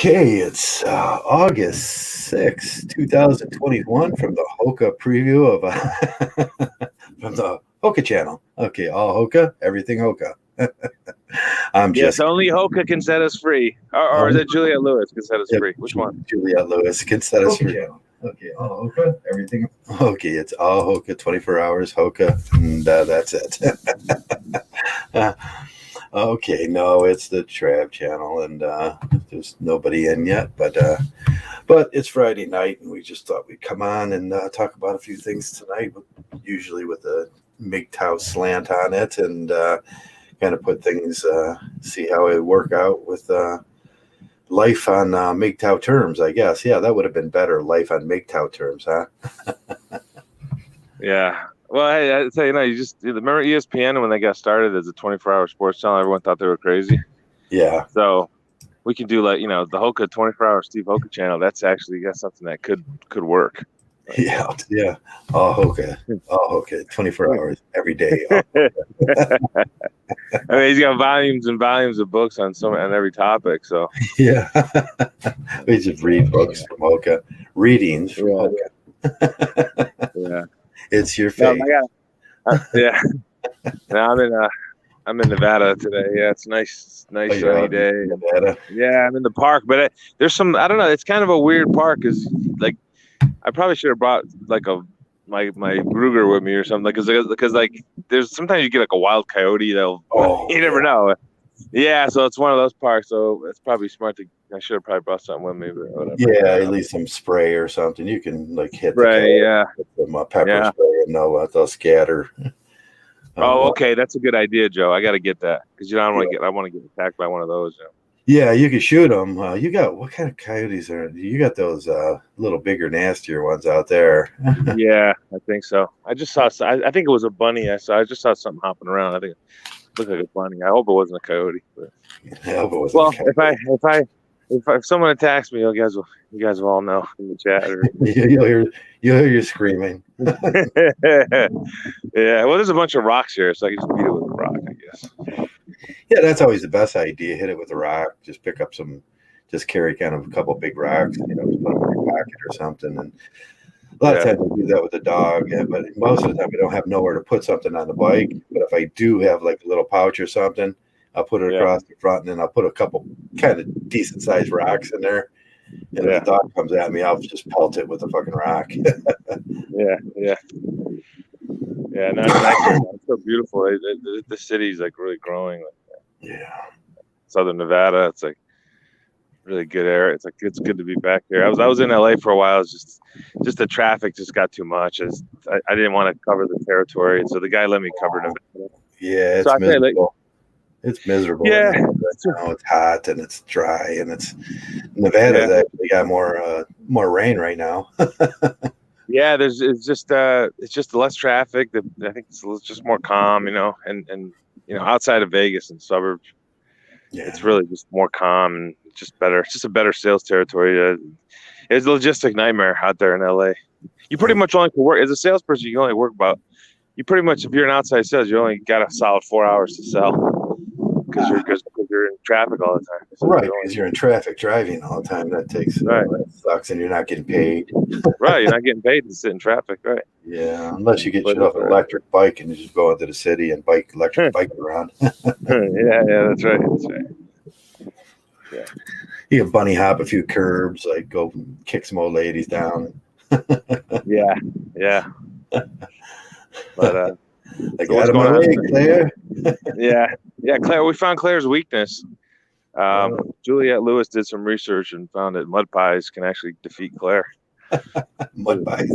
Okay, it's August 6th, 2021 from the Hoka preview of from the Hoka channel. Okay, all Hoka, everything Hoka. I'm Yes, just only Hoka can set us free. Or is it Juliette Lewis can set us free? Which one? Juliette Lewis can set us free. Okay, all Hoka, everything. Okay, it's all Hoka, 24 hours Hoka, and that's it. Okay, no, it's the Trav channel, and there's nobody in yet, but it's Friday night, and we just thought we'd come on and talk about a few things tonight, usually with a Mgtow slant on it, and kind of put things, see how it work out with life on Mgtow terms, I guess. Yeah, that would have been better, life on Mgtow terms, huh? Yeah. Well, hey, I tell you, you just remember ESPN when they got started as a 24-hour sports channel. Everyone thought they were crazy. Yeah. So we can do the Hoka 24-hour Steve Hoka channel. That's something that could work. Yeah. All Hoka, 24 hours every day. I mean, he's got volumes and volumes of books on every topic. So yeah, we just read books from Hoka, readings from Hoka. Yeah. It's your fate. Yeah. Now I'm in Nevada today. Yeah, it's nice sunny day. Nevada. Yeah, I'm in the park, but there's some, I don't know, it's kind of a weird park because like I probably should have brought like my Ruger with me or something, because there's sometimes you get like a wild coyote you never know. Yeah, so it's one of those parks, so it's probably smart I should have probably brought something with me, but whatever. Yeah, at least some spray or something. You can like hit with some pepper spray, and they'll scatter. Okay, that's a good idea, Joe. I got to get that because I want to get attacked by one of those. Yeah, you can shoot them. You got what kind of coyotes are? You got those little bigger, nastier ones out there. Yeah, I think so. I just saw. I think it was a bunny. I just saw something hopping around. I think it looked like a bunny. I hope it wasn't a coyote. But... I hope it wasn't a coyote. If someone attacks me, you guys will all know in the chat. You'll hear you screaming. Yeah, well, there's a bunch of rocks here, so I can just beat it with a rock, I guess. Yeah, that's always the best idea. Hit it with a rock. Just pick up just carry kind of a couple big rocks, just put them in your pocket or something. And a lot of times I do that with the dog, but most of the time I don't have nowhere to put something on the bike. But if I do have like a little pouch or something, I'll put it across the front, and then I'll put a couple kind of decent sized rocks in there. And if the dog comes at me, I'll just pelt it with a fucking rock. Yeah. No, it's nice. It's so beautiful. The city's like really growing. Southern Nevada, it's like really good area. It's like it's good to be back here. I was in LA for a while. It's just the traffic just got too much. I didn't want to cover the territory, and so the guy let me cover Nevada. Yeah, it's miserable. It's miserable. Yeah, it's hot and it's dry, and Nevada's actually got more rain right now. Yeah, it's just less traffic. I think it's just more calm, and outside of Vegas and suburbs, it's really just more calm and just better. It's just a better sales territory. It's a logistic nightmare out there in LA. You pretty much only can work as a salesperson. You only work if you're an outside sales, you only got a solid 4 hours to sell because you're in traffic all the time. So right, because you're in traffic driving all the time. That that sucks, and you're not getting paid. Right, you're not getting paid to sit in traffic, right? Yeah, unless you get shit off an electric bike and you just go into the city and electric bike around. Yeah, that's right. Yeah. You can bunny hop a few curbs, like go kick some old ladies down. Yeah. But I got him away, Claire. Yeah, Claire. We found Claire's weakness. Juliette Lewis did some research and found that mud pies can actually defeat Claire. Mud pies.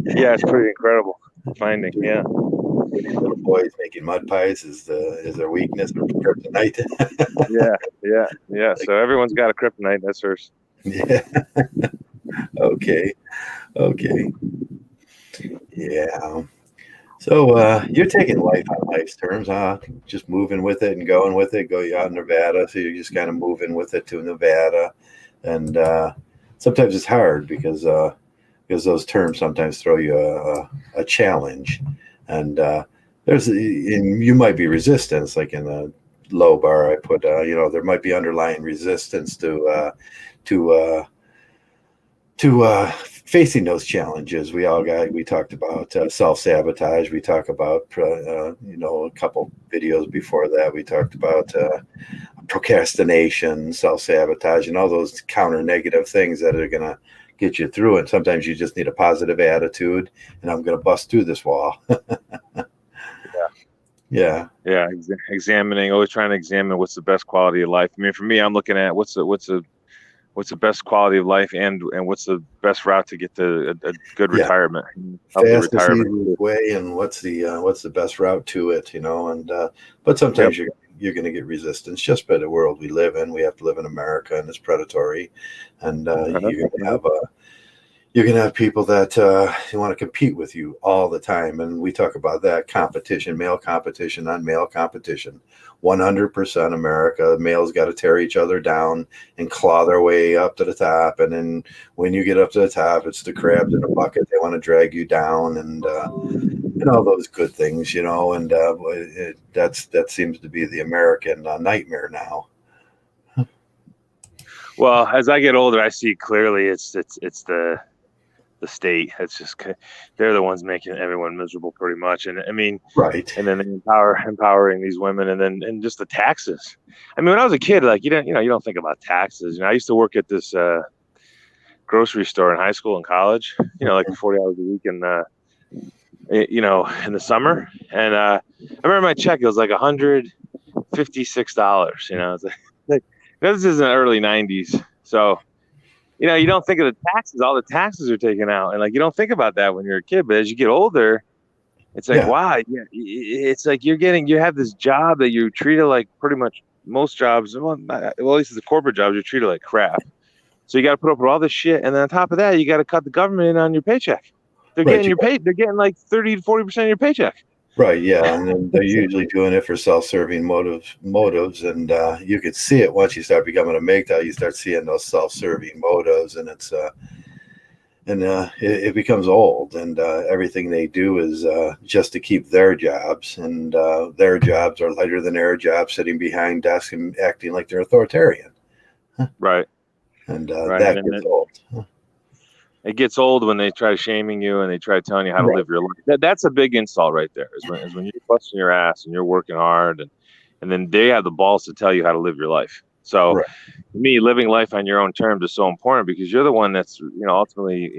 It's pretty incredible finding. Yeah. Little boys making mud pies is their weakness or kryptonite. Yeah. So everyone's got a kryptonite. That's hers. Yeah. Okay. Yeah. So you're taking life on life's terms, huh? Just moving with it and going with it. Go out in Nevada, so you're just kind of moving with it to Nevada, and sometimes it's hard because those terms sometimes throw you a challenge, and you might be resistance, like in a low bar. I put, there might be underlying resistance to facing those challenges. We talked about self-sabotage. We talk about, a couple videos before that, we talked about procrastination, self-sabotage, and all those counter negative things that are going to get you through it. Sometimes you just need a positive attitude, and I'm going to bust through this wall. Yeah. Examining, always trying to examine what's the best quality of life. I mean, for me, I'm looking at what's the best quality of life, and what's the best route to get to a good retirement, healthy retirement. Easiest way, and what's the best route to it, and but sometimes you're going to get resistance just by the world we live in. We have to live in America, and it's predatory, and you're going to have people that want to compete with you all the time. And we talk about that competition, male competition on male competition. 100% America, males got to tear each other down and claw their way up to the top. And then when you get up to the top, it's the crabs in a bucket. They want to drag you down, and all those good things, and that seems to be the American nightmare now. Well, as I get older, I see clearly it's the state. It's just, they're the ones making everyone miserable pretty much. And I mean, right. And then empowering these women, and just the taxes. I mean, when I was a kid, like, you don't think about taxes. I used to work at this grocery store in high school and college, like 40 hours a week in the summer. And I remember my check, it was like $156. It's like this is in the early 90s. So, you don't think of the taxes, all the taxes are taken out. And like, you don't think about that when you're a kid, but as you get older, it's like, wow, it's like you have this job that you're treated like, pretty much most jobs, well, at least the corporate jobs, you're treated like crap. So you got to put up with all this shit. And then on top of that, you got to cut the government in on your paycheck. They're getting they're getting like 30 to 40% of your paycheck. Right. Yeah. And then they're usually doing it for self-serving motives. And you could see it once you start becoming a Mgtow, you start seeing those self-serving motives, and it becomes old, and everything they do is just to keep their jobs, and their jobs are lighter than air jobs, sitting behind desks and acting like they're authoritarian. Right. And that gets old. It gets old when they try shaming you and they try telling you how to live your life. That's a big insult right there. Is when you're busting your ass and you're working hard, and then they have the balls to tell you how to live your life. So, to me, living life on your own terms is so important, because you're the one that's ultimately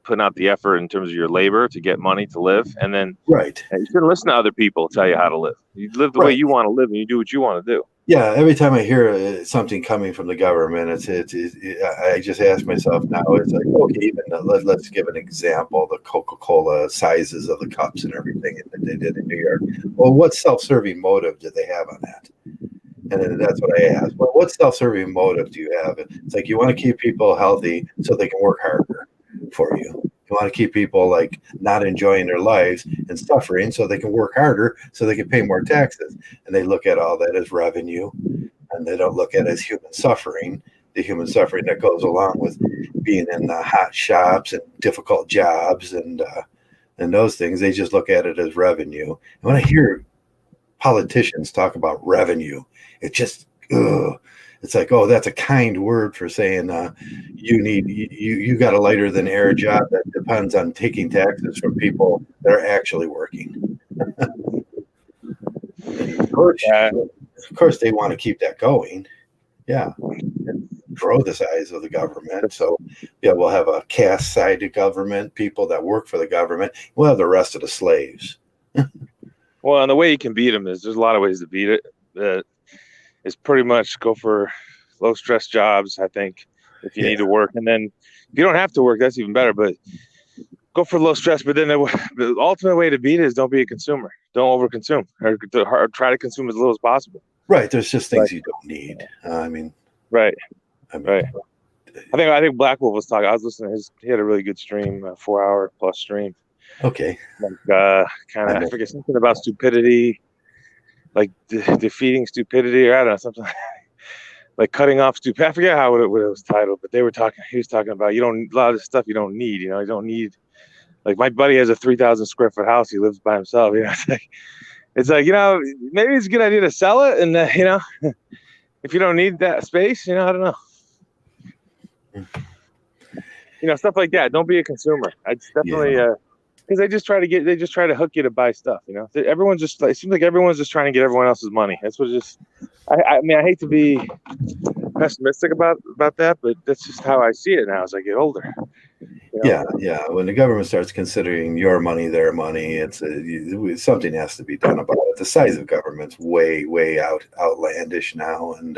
putting out the effort in terms of your labor to get money to live, and then you shouldn't listen to other people tell you how to live. You live the way you want to live, and you do what you want to do. Yeah, every time I hear something coming from the government, I just ask myself now, it's like, okay, even let's give an example, the Coca-Cola sizes of the cups and everything that they did in New York. Well, what self-serving motive did they have on that? And then that's what I ask. Well, what self-serving motive do you have? It's like, you want to keep people healthy so they can work harder for you. You want to keep people like not enjoying their lives and suffering so they can work harder so they can pay more taxes. And they look at all that as revenue, and they don't look at it as human suffering, the human suffering that goes along with being in hot shops and difficult jobs and those things. They just look at it as revenue. And when I hear politicians talk about revenue, it just, it's like, oh, that's a kind word for saying you got a lighter than air job that depends on taking taxes from people that are actually working. Of course, they want to keep that going. Yeah, and grow the size of the government. So we'll have a caste side of government, people that work for the government. We'll have the rest of the slaves. Well, and the way you can beat them is, there's a lot of ways to beat it. Is pretty much go for low stress jobs, I think, if you need to work. And then if you don't have to work, that's even better, but go for low stress. But then the ultimate way to beat it is don't be a consumer. Don't overconsume, or try to consume as little as possible. Right. There's just things you don't need. Right. I think Black Wolf was talking. I was listening. He had a really good stream, 4-hour plus stream. Okay. Like, I forget, something about stupidity, like defeating stupidity, or I don't know, something like cutting off stupid. I forget what it was titled, but he was talking about, a lot of this stuff you don't need. You don't need, like, my buddy has a 3,000 square foot house. He lives by himself. It's like, it's like, maybe it's a good idea to sell it, and if you don't need that space, I don't know. Stuff like that. Don't be a consumer. It's definitely because they just try to hook you to buy stuff. Everyone's just it seems like everyone's just trying to get everyone else's money. That's what it just. I mean, I hate to be pessimistic about that, but that's just how I see it now as I get older. Yeah. When the government starts considering your money their money, something has to be done about it. The size of government's way outlandish now, and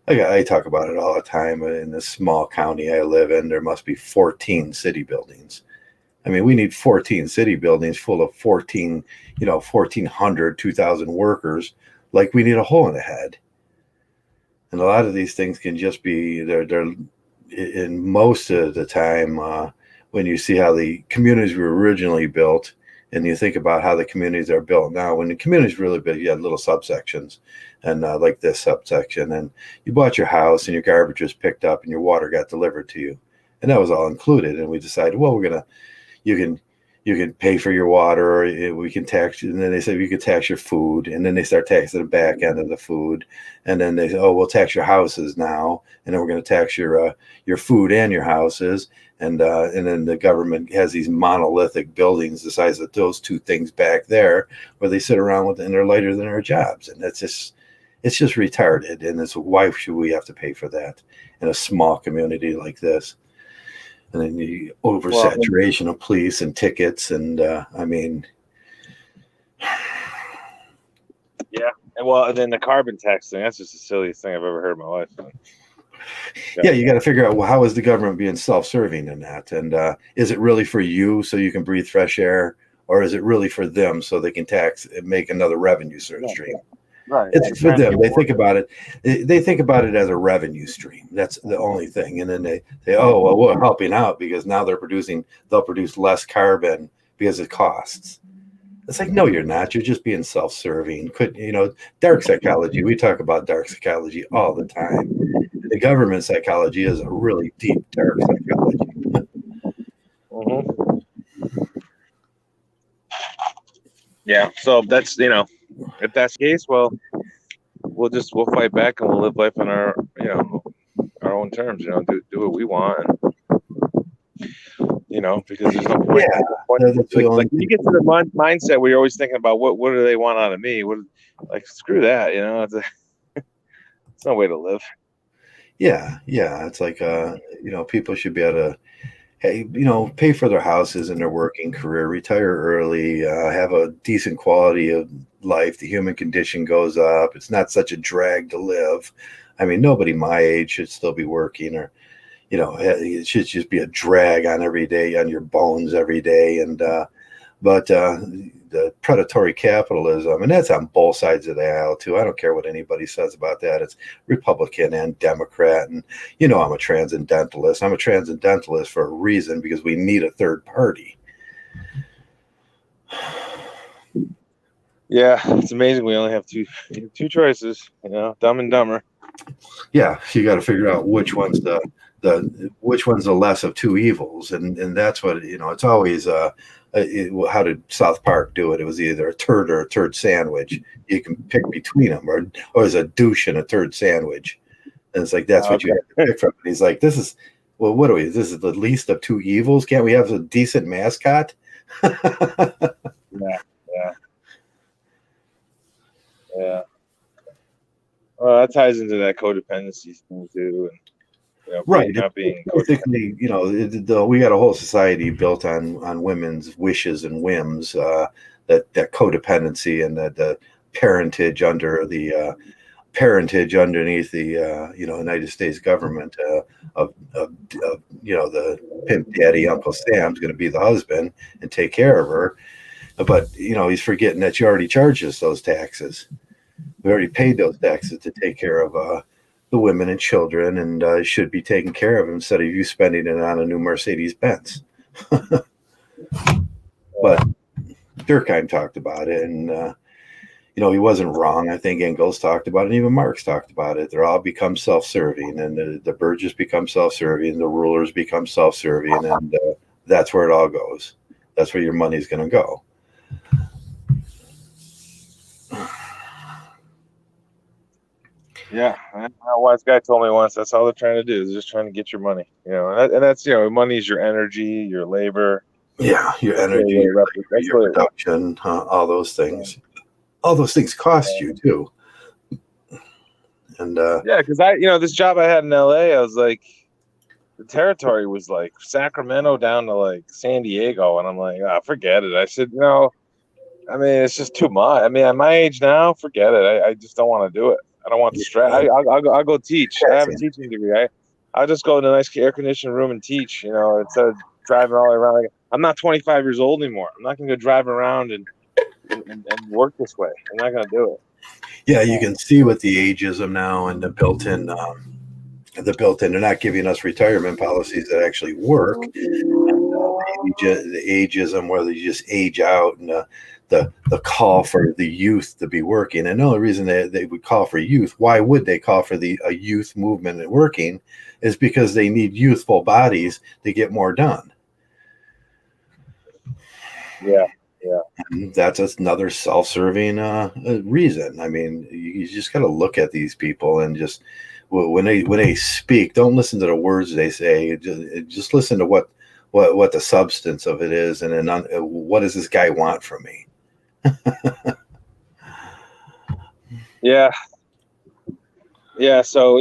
I talk about it all the time. In this small county I live in, there must be 14 city buildings. I mean, we need 14 city buildings full of 1,400, 2,000 workers. Like we need a hole in the head. And a lot of these things can just be, they're in most of the time, when you see how the communities were originally built, and you think about how the communities are built now, when the communities really big, you had little subsections, and like this subsection, and you bought your house and your garbage was picked up and your water got delivered to you. And that was all included. And we decided, well, you can pay for your water, or we can tax you. And then they said you could tax your food, and then they start taxing the back end of the food, and then they say, oh, we'll tax your houses now, and then we're going to tax your food and your houses, and then the government has these monolithic buildings the size of those two things back there, where they sit around with, and they're lighter than their jobs, and it's just retarded, and it's why should we have to pay for that in a small community like this? And then the oversaturation of police and tickets, and I mean, yeah. And then the carbon tax thing—that's just the silliest thing I've ever heard in my life. Yeah, you got to figure out, well, how is the government being self-serving in that, and is it really for you so you can breathe fresh air, or is it really for them so they can tax and make another revenue stream? Right. It's for them. They think about it. They think about it as a revenue stream. That's the only thing. And then they say, "Oh, well, we're helping out because now they'll produce less carbon because it costs." It's like, no, you're not. You're just being self-serving. Dark psychology. We talk about dark psychology all the time. The government psychology is a really deep dark psychology. Mm-hmm. Yeah. So that's if that's the case, well, we'll fight back and we'll live life on our own terms. Do what we want. Because there's no point. Like when you get to the mindset where you're always thinking about what do they want out of me? Screw that. It's no way to live. Yeah. It's like people should be able to, hey, pay for their houses in their working career, retire early, have a decent quality of life. The human condition goes up. It's not such a drag to live. I mean, nobody my age should still be working, or, it should just be a drag on your bones every day. And, but the predatory capitalism, and that's on both sides of the aisle too. I don't care what anybody says about that. It's Republican and Democrat, and I'm a transcendentalist. I'm a transcendentalist for a reason, because we need a third party. Yeah, it's amazing. We only have two choices. Dumb and Dumber. Yeah, you got to figure out which one's the less of two evils, and that's what it's always. How did South Park do it? It was either a turd or a turd sandwich. You can pick between them, or there's a douche and a turd sandwich. And it's like, that's what you have to pick from. And he's like, this is this is the least of two evils. Can't we have a decent mascot? Yeah. Well, that ties into that codependency thing too. And, right. Basically, we got a whole society built on women's wishes and whims, that codependency, and the parentage underneath the United States government, of the pimp daddy Uncle Sam's going to be the husband and take care of her, but he's forgetting that you already charged us those taxes. We already paid those taxes to take care of the women and children, and should be taken care of instead of you spending it on a new Mercedes Benz. But Durkheim talked about it, and he wasn't wrong. I think Engels talked about it, and even Marx talked about it. They're all become self-serving, and the burghers become self-serving, the rulers become self-serving, and that's where it all goes. That's where your money's going to go. Yeah, a wise guy told me once that's all they're trying to do is just trying to get your money, and that's money is your energy, your labor. Yeah, your That's really energy, what it your labor, that's your really production, all those things. All those things cost you too. And yeah, because this job I had in LA, I was like, the territory was like Sacramento down to like San Diego, and I'm like, forget it. I said, I mean, it's just too much. I mean, at my age now, forget it. I just don't want to do it. I don't want the stress. I'll go teach. I have a teaching degree. I'll just go in a nice air conditioned room and teach. Instead of driving all the way around. Like, I'm not 25 years old anymore. I'm not going to go driving around and work this way. I'm not going to do it. yeah, you can see with the ageism now and the built-in. They're not giving us retirement policies that actually work. The ageism, where you just age out, and the call for the youth to be working. And the only reason they would call for youth, why would they call for a youth movement and working, is because they need youthful bodies to get more done. Yeah, yeah. And that's another self-serving reason. I mean, you just got to look at these people and just when they speak, don't listen to the words they say. Just listen to what the substance of it is, and then what does this guy want from me? Yeah. So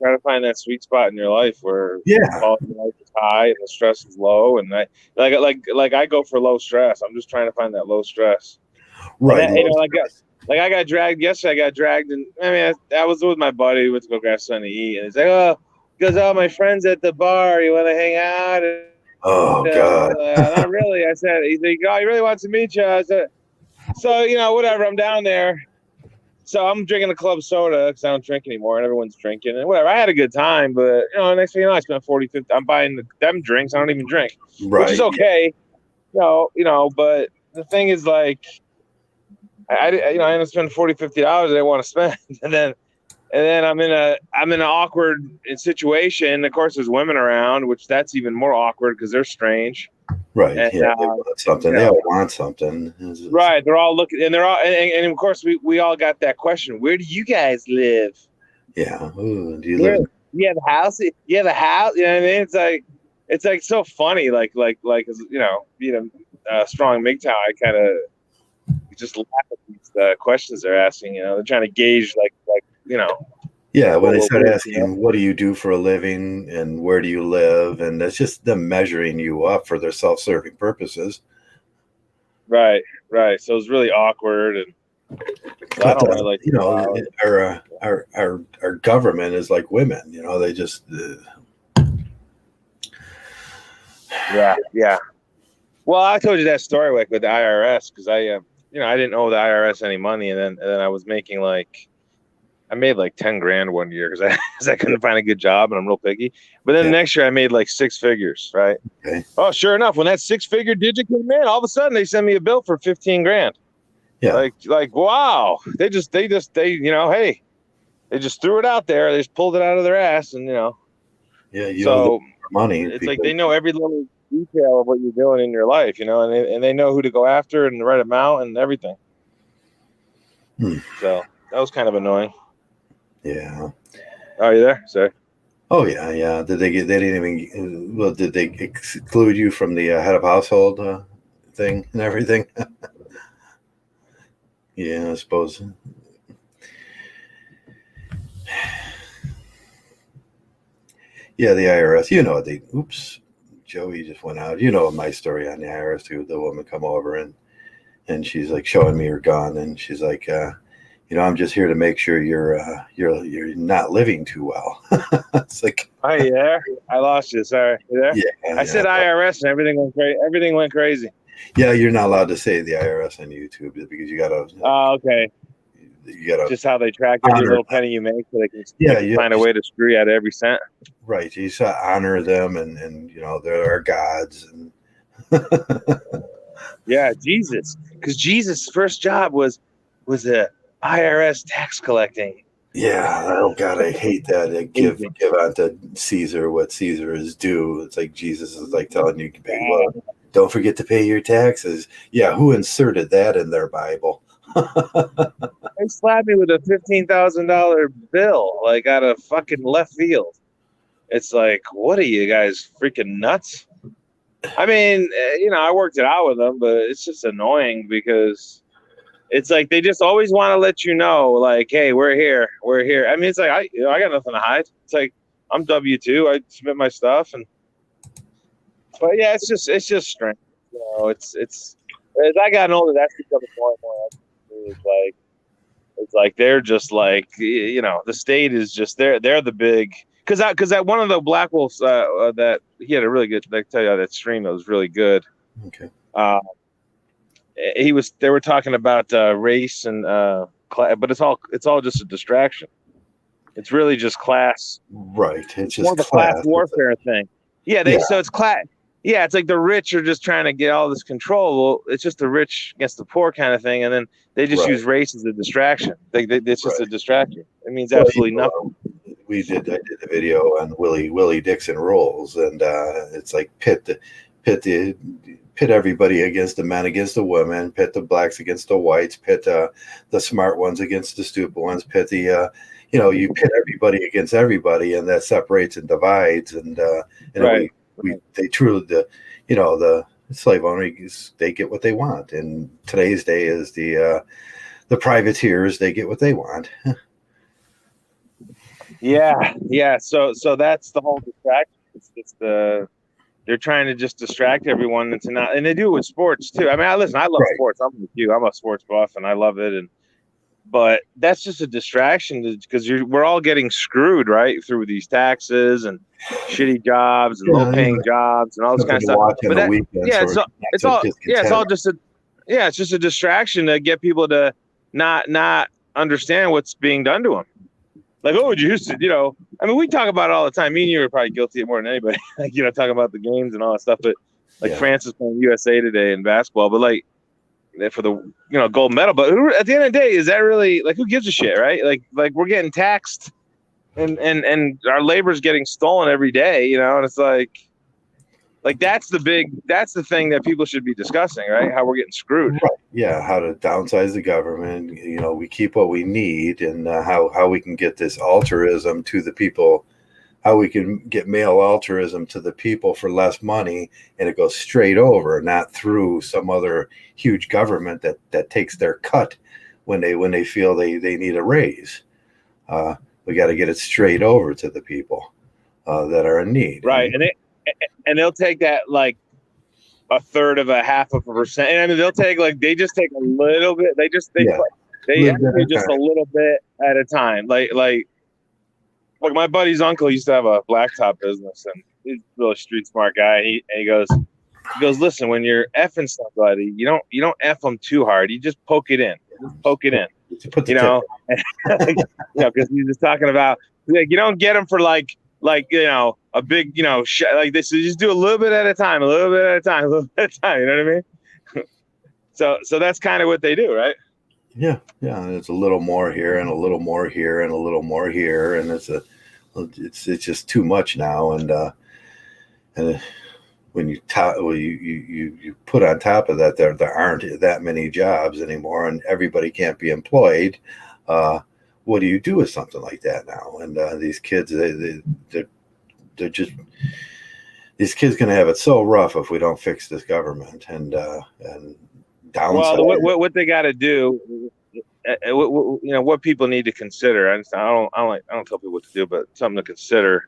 try to find that sweet spot in your life where the quality of life is high and the stress is low, and I go for low stress. I'm just trying to find that low stress. Right. I got dragged yesterday. I got dragged, and I mean, I was with my buddy. We went to go grab something to eat, and he's like, "Oh, my friend's at the bar. You want to hang out?" And, oh God. Not really. I said, he's like, "Oh, he really wants to meet you." I said, "So whatever. I'm down there." So I'm drinking a club soda because I don't drink anymore, and everyone's drinking and whatever. I had a good time, but next thing you know, I spent 40, 50. I'm buying them drinks. I don't even drink, which is okay. Yeah. But the thing is, like, I end up spending $40, $50 I didn't want to spend, and then I'm in an awkward situation. Of course, there's women around, which that's even more awkward because they're strange. Right. And, yeah. They want something. They all want something. Right. They're all looking, and they're all, and of course, we all got that question: where do you guys live? Yeah. Ooh, do you live? You have a house. You have a house. You know what I mean? It's like so funny. Like being a strong Mgtow, I kind of just laugh at these questions they're asking. They're trying to gauge Yeah, when they start asking, what do you do for a living and where do you live? And that's just them measuring you up for their self-serving purposes. Right. So it's really awkward. And so I don't our government is like women, they just. Yeah. Well, I told you that story with the IRS because I didn't owe the IRS any money. And then I was making I made like 10 grand one year because I couldn't find a good job and I'm real picky. But then the next year I made like 6 figures, right? Okay. Oh, sure enough, when that 6-figure digit came in, all of a sudden they sent me a bill for 15 grand. Yeah. Like wow. They just hey, they just threw it out there. They just pulled it out of their ass and Yeah, so money. It's like they know every little detail of what you're doing in your life, and they know who to go after and the right amount and everything. So that was kind of annoying. Yeah. Are you there? Sorry. Oh yeah. They didn't even. Well, did they exclude you from the head of household thing and everything? Yeah, I suppose. Yeah, the IRS. Oops, Joey just went out. My story on the IRS too. The woman come over and she's like showing me her gun, and she's like, I'm just here to make sure you're not living too well. It's like, are you there? I lost you. Sorry, you there? Yeah. I said IRS and everything went crazy. Everything went crazy. Yeah, you're not allowed to say the IRS on YouTube because you gotta. Oh, okay. You gotta just how they track every little penny you make, so they can find a way to screw you out of every cent. Right. You just honor them, and they're our gods. And yeah, Jesus, because Jesus' first job was a IRS tax collecting. Yeah. Oh God, I hate that. They give unto Caesar what Caesar is due. It's like Jesus is like telling you, well, don't forget to pay your taxes. Yeah. Who inserted that in their Bible? They slapped me with a $15,000 bill, like out of fucking left field. It's like, what are you guys freaking nuts? I mean, I worked it out with them, but it's just annoying because it's like they just always want to let you know, like, hey, we're here. I mean, it's like I got nothing to hide. It's like I'm W-2. I submit my stuff, but yeah, it's just strange. It's as I got older, that's becoming more and more. It's like they're just like the state is just they're the big because that one of the Black Wolves that he had a really good. I tell you that stream that was really good. Okay. They were talking about race and class, but it's all just a distraction. It's really just class. Right. It's just more of a class warfare thing. Yeah. So it's class. Yeah, it's like the rich are just trying to get all this control. Well, it's just the rich against the poor kind of thing, and then they just use race as a distraction. It's just a distraction. It means absolutely nothing. I did the video on Willie Dixon rules, and it's like pit everybody against the men against the women, pit the blacks against the whites, pit the smart ones against the stupid ones, pit the you pit everybody against everybody, and that separates and divides, and they truly the slave owners, they get what they want, and today's day is the privateers, they get what they want. Yeah. So that's the whole distraction. It's they're trying to just distract everyone into not, and they do it with sports too. I mean, I love sports. I'm with you. I'm a sports buff, and I love it. But that's just a distraction because we're all getting screwed, right, through these taxes and shitty jobs and low-paying jobs and all this kind of stuff. But it's just a distraction to get people to not understand what's being done to them. Like, oh, you used to, I mean, we talk about it all the time. Me and you are probably guilty more than anybody. Like, talking about the games and all that stuff. But like France is playing USA today in basketball, but like for the gold medal. But at the end of the day, is that really like who gives a shit, right? Like we're getting taxed, and our labor's getting stolen every day, and it's like that's the thing that people should be discussing, right? How we're getting screwed. Right. Yeah, how to downsize the government. We keep what we need, and how we can get this altruism to the people, how we can get male altruism to the people for less money, and it goes straight over, not through some other huge government that takes their cut when they feel they need a raise. We got to get it straight over to the people that are in need. Right, and they'll take that like a third of a half of a percent. And I mean, they just take a little bit. They just a little bit at a time. Like my buddy's uncle used to have a blacktop business, and he's a really street smart guy. He goes, listen, when you're effing somebody, you don't F them too hard. You just poke it in. Because he's just talking about like you don't get them for like a big like this. You just do a little bit at a time, a little bit at a time. You know what I mean? So that's kind of what they do, right? Yeah. And it's a little more here, and a little more here, and a little more here, and it's just too much now. And when you put on top of that, there aren't that many jobs anymore, and everybody can't be employed. What do you do with something like that now? And these kids, they're just, these kids going to have it so rough if we don't fix this government and downside. Well, what they got to do, what people need to consider. I don't tell people what to do, but something to consider.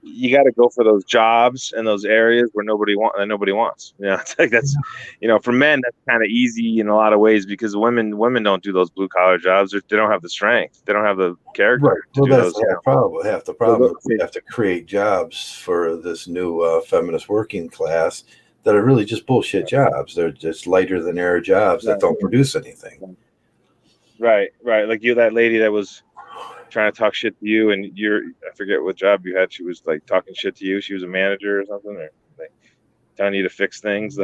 You got to go for those jobs in those areas where nobody wants. It's like that's, for men that's kind of easy in a lot of ways because women don't do those blue collar jobs. They don't have the strength. They don't have the character. Right. Well, that's half the problem. We have to create jobs for this new feminist working class that are really just bullshit jobs. They're just lighter than air jobs that don't produce anything. Right. Like that lady that was trying to talk shit to you, and I forget what job you had. She was like talking shit to you. She was a manager or something, or like telling you to fix things.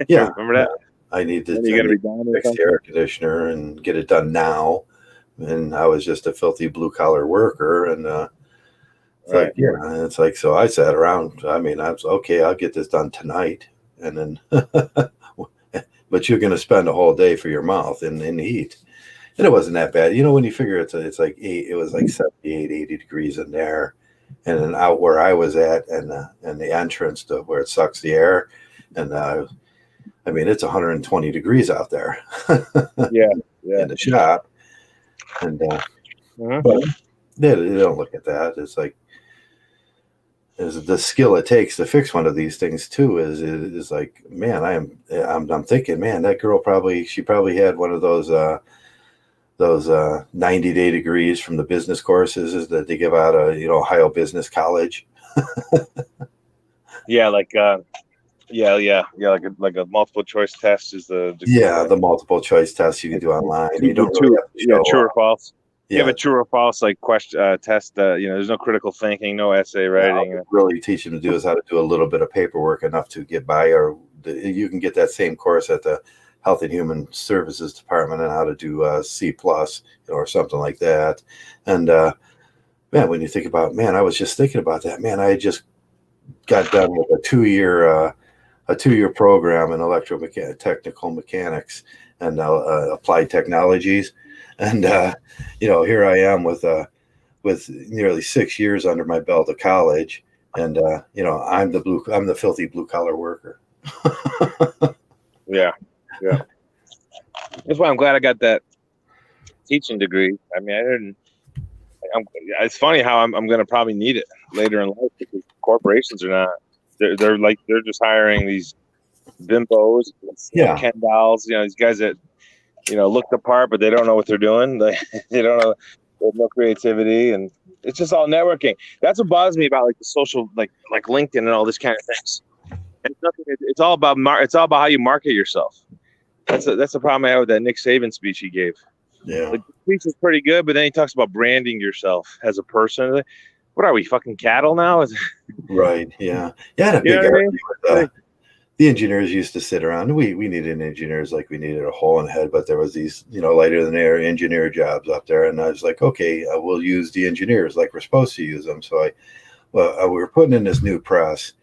Yeah, remember that? I need to fix the air conditioner and get it done now. And I was just a filthy blue collar worker, and it's like so I sat around. I mean, I was okay. I'll get this done tonight, and then, but you're going to spend a whole day for your mouth in the heat. And it wasn't that bad. When you figure it's like it was like 78, 80 degrees in there. And then out where I was at and the entrance to where it sucks the air. And I mean, it's 120 degrees out there Yeah. in the shop. And but they don't look at that. It's like is the skill it takes to fix one of these things too is like, man, I'm thinking, man, that girl probably had one of those 90-day degrees from the business courses that they give out at Ohio Business College. Yeah, like like a multiple choice test is the degree. Yeah, the multiple choice test you can do online. You don't really have to show true or false. Yeah. You have a true or false like question test. There's no critical thinking, no essay writing. What really teach them to do is how to do a little bit of paperwork enough to get by, or you can get that same course at the Health and Human Services Department on how to do C+, or something like that. And man, when you think about, man, I was just thinking about that. Man, I just got done with a two-year program in technical mechanics and applied technologies. And here I am with nearly 6 years under my belt of college, and I'm the filthy blue collar worker. Yeah. That's why I'm glad I got that teaching degree. I mean, it's funny how I'm going to probably need it later in life, because corporations are not. They're just hiring these bimbos, Ken dolls. These guys that look the part, but they don't know what they're doing. They don't know. They have no creativity, and it's just all networking. That's what bothers me about like the social, like LinkedIn and all this kind of things. It's all about how you market yourself. That's the problem I have with that Nick Saban speech he gave. Yeah, the speech is pretty good, but then he talks about branding yourself as a person. What are we, fucking cattle now? Right. Yeah. Yeah. I had a big argument with, the engineers used to sit around. We needed engineers like we needed a hole in the head, but there was these, lighter than air engineer jobs up there. And I was like, okay, we'll use the engineers like we're supposed to use them. So we were putting in this new press,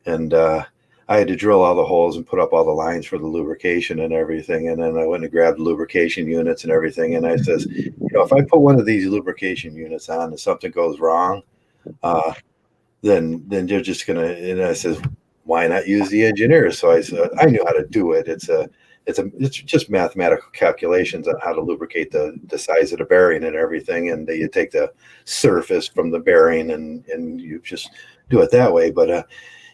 and I had to drill all the holes and put up all the lines for the lubrication and everything. And then I went and grabbed the lubrication units and everything. And I says, if I put one of these lubrication units on and something goes wrong, then you're just going to, and I says, why not use the engineers? So I said, I knew how to do it. It's just mathematical calculations on how to lubricate the size of the bearing and everything. And you take the surface from the bearing and you just do it that way. But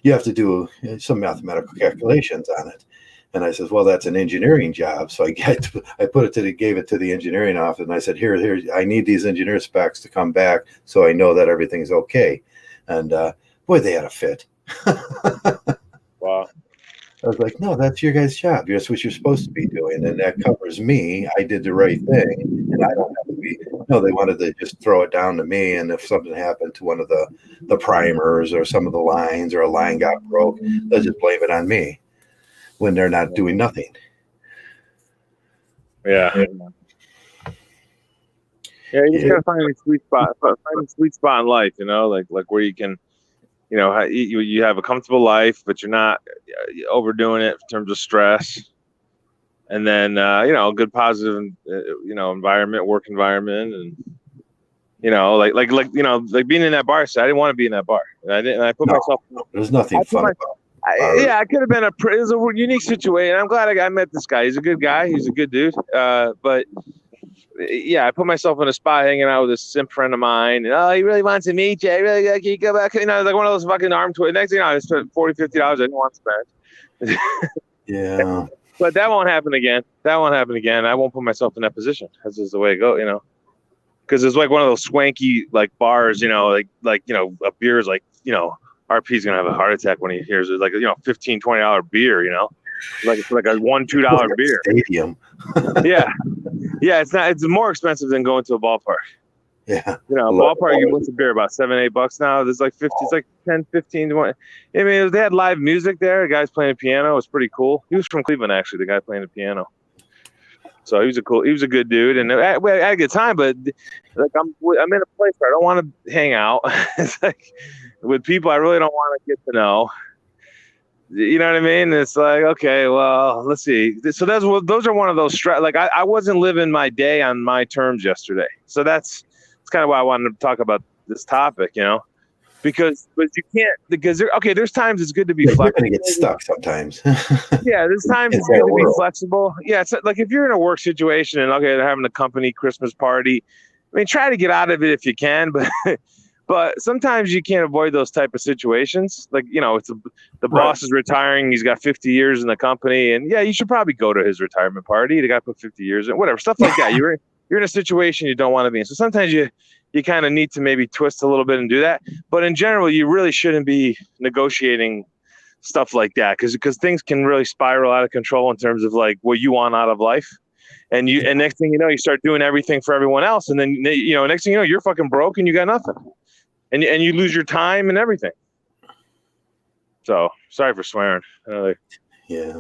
you have to do some mathematical calculations on it. And I says, well, that's an engineering job. So I gave it to the engineering office. And I said, here, I need these engineer specs to come back so I know that everything's okay. And boy, they had a fit. Wow. I was like, no, that's your guys' job. That's what you're supposed to be doing. And that covers me. I did the right thing. And I don't have to be. No, they wanted to just throw it down to me. And if something happened to one of the primers or some of the lines, or a line got broke, they'll just blame it on me when they're not doing nothing. Yeah. Yeah, you just gotta find a sweet spot. Find a sweet spot in life, like where you can, you have a comfortable life, but you're not overdoing it in terms of stress. And then, a good positive, environment, work environment, and like being in that bar. So I didn't want to be in that bar. I put myself. There's nothing fun about it. I could have been it was a unique situation. I'm glad I met this guy. He's a good guy. He's a good dude. But yeah, I put myself in a spot hanging out with a simp friend of mine, and he really wants to meet you. Really, can you go back? Like one of those fucking arm twists. Next thing I spent $40, $50. I didn't want to spend. Yeah. But that won't happen again. I won't put myself in that position. That's just the way it goes, because it's like one of those swanky like bars, a beer is like, RP's gonna have a heart attack when he hears it. Like, $15, $20 beer, like it's like a $1-2 beer. Stadium. Yeah, it's more expensive than going to a ballpark. Yeah. Ballpark, you what's a beer, about $7-8 now. There's like 50, it's like 10, 15, 20. I mean, they had live music there. The guy's playing the piano. It was pretty cool. He was from Cleveland, actually, the guy playing the piano. So he was a good dude, and I had a good time. But like I'm in a place where I don't want to hang out. It's like with people I really don't want to get to know. You know what I mean? It's like, okay, well, let's see. So those are one of those like I wasn't living my day on my terms yesterday. So that's kind of why I wanted to talk about this topic, because you can't, because there's times it's good to be flexible. You're gonna get stuck sometimes. Yeah, there's times it's good to be flexible. Yeah, it's like if you're in a work situation and they're having a company Christmas party, I mean, try to get out of it if you can, but but sometimes you can't avoid those type of situations. Like, it's the boss is retiring, he's got 50 years in the company, and yeah, you should probably go to his retirement party. The guy put 50 years in, whatever, stuff like that. You're in a situation you don't want to be in. So sometimes you kind of need to maybe twist a little bit and do that. But in general, you really shouldn't be negotiating stuff like that because things can really spiral out of control in terms of like what you want out of life. And next thing you know, you start doing everything for everyone else. And then, next thing you know, you're fucking broke and you got nothing. And you lose your time and everything. So sorry for swearing. Yeah.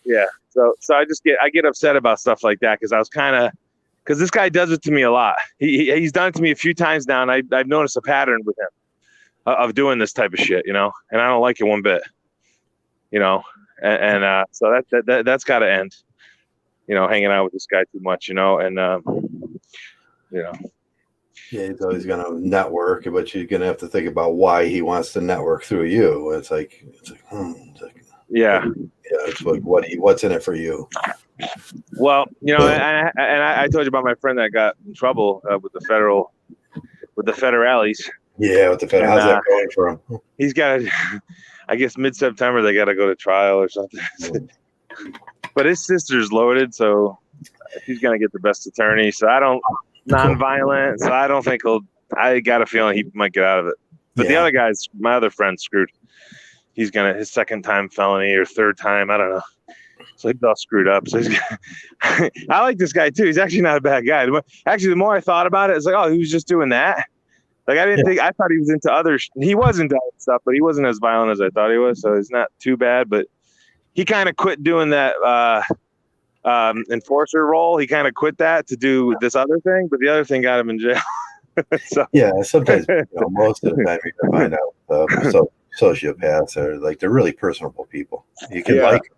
Yeah. So I get upset about stuff like that because this guy does it to me a lot. He's done it to me a few times now, and I've noticed a pattern with him of doing this type of shit, and I don't like it one bit, and so that's got to end, hanging out with this guy too much, Yeah, he's always going to network, but you're going to have to think about why he wants to network through you. It's like yeah, it's like what's in it for you. Well, I told you about my friend that got in trouble with the federales. Yeah, with the fed. How's that going for him? He's got, I guess mid-September they got to go to trial or something. But his sister's loaded, so he's gonna get the best attorney. So I don't non-violent. So I don't think I got a feeling he might get out of it. But the other guy's, my other friend's screwed. He's his second time felony or third time, I don't know. So he's all screwed up. So I like this guy too. He's actually not a bad guy. Actually, the more I thought about it, it's like, oh, he was just doing that. Like I thought he was into other. He was into other stuff, but he wasn't as violent as I thought he was. So it's not too bad. But he kind of quit doing that enforcer role. He kind of quit that to do this other thing, but the other thing got him in jail. So. Yeah, sometimes most of the time you can find out sociopaths are like they're really personable people. You can like them,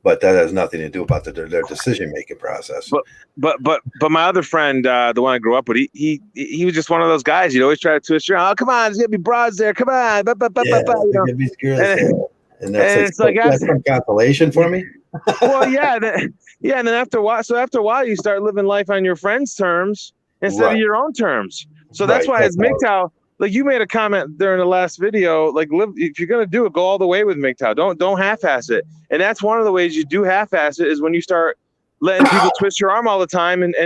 but that has nothing to do about their decision making process. But my other friend, the one I grew up with, he was just one of those guys. You'd always try to twist your arm. Oh, come on, there's gonna be broads there. Come on, and that's like that's some consolation for me. Well, and then after a while, you start living life on your friends' terms instead of your own terms. So that's why it's Mgtow. Like you made a comment during the last video, like if you're gonna do it, go all the way with Mgtow. Don't half-ass it. And that's one of the ways you do half-ass it is when you start letting people twist your arm all the time and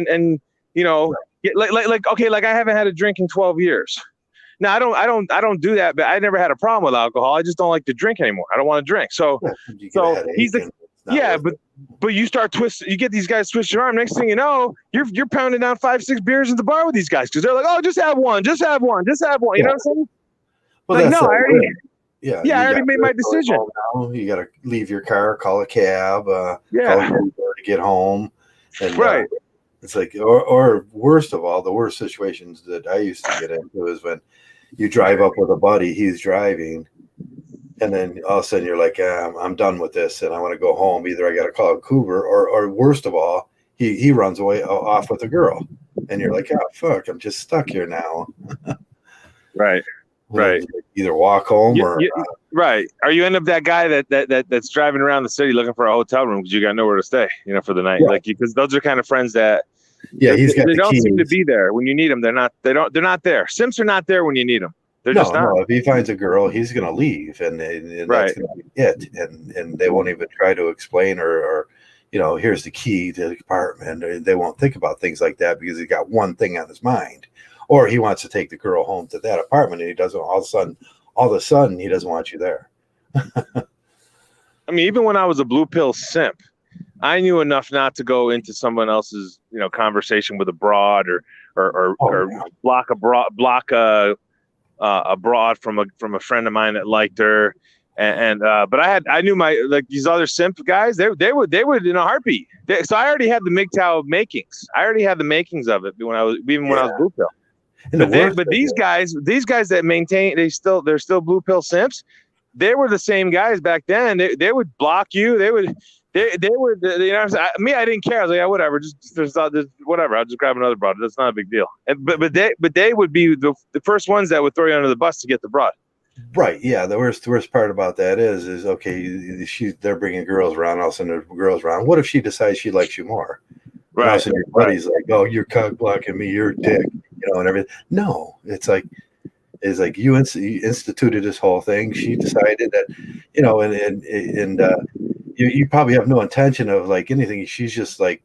like I haven't had a drink in 12 years. Now I don't do that, but I never had a problem with alcohol. I just don't like to drink anymore. I don't want to drink. So he's but you start twisting, you get these guys twist your arm. Next thing you know, you're pounding down 5-6 beers at the bar with these guys because they're like, oh, just have one. You know what I'm saying? Well, like, no, I already made my decision. You got to leave your car, call a cab, call your Uber to get home, and it's like, or worst of all, the worst situations that I used to get into is when you drive up with a buddy, he's driving. And then all of a sudden you're like, I'm done with this and I want to go home. Either I got to call a Uber or worst of all, he runs away off with a girl. And you're like, oh, fuck, I'm just stuck here now. Right. Either walk home right. Are you end up that guy that's driving around the city looking for a hotel room because you got nowhere to stay, for the night? Yeah. Like, because those are kind of friends that they don't seem to be there when you need them. They're not there. Simps are not there when you need them. They're just not. No, if he finds a girl, he's going to leave, and that's going to be it. And they won't even try to explain or here's the key to the apartment. They won't think about things like that because he got one thing on his mind, or he wants to take the girl home to that apartment, and he doesn't. All of a sudden, he doesn't want you there. I mean, even when I was a blue pill simp, I knew enough not to go into someone else's conversation with a broad or block a broad from a friend of mine that liked her, but I knew these other simp guys, they would in a heartbeat. So I already had the Mgtow makings. I already had the makings of it when I was blue pill. But these guys that maintain they're still blue pill simps. they were the same guys back then. They would block you. They would, you know, me, I didn't care. I was like, yeah, whatever. Just whatever. I'll just grab another broad. That's not a big deal. But they would be the first ones that would throw you under the bus to get the broad. Right. Yeah. The worst part about that is okay. They're bringing girls around. All of a sudden, the girls around. What if she decides she likes you more? Right. And all of a sudden, your buddy's like, "Oh, you're cock blocking me. You're a dick," you know, and everything. No, it's like you instituted this whole thing. She decided that, you know, and you probably have no intention of like anything. She's just like,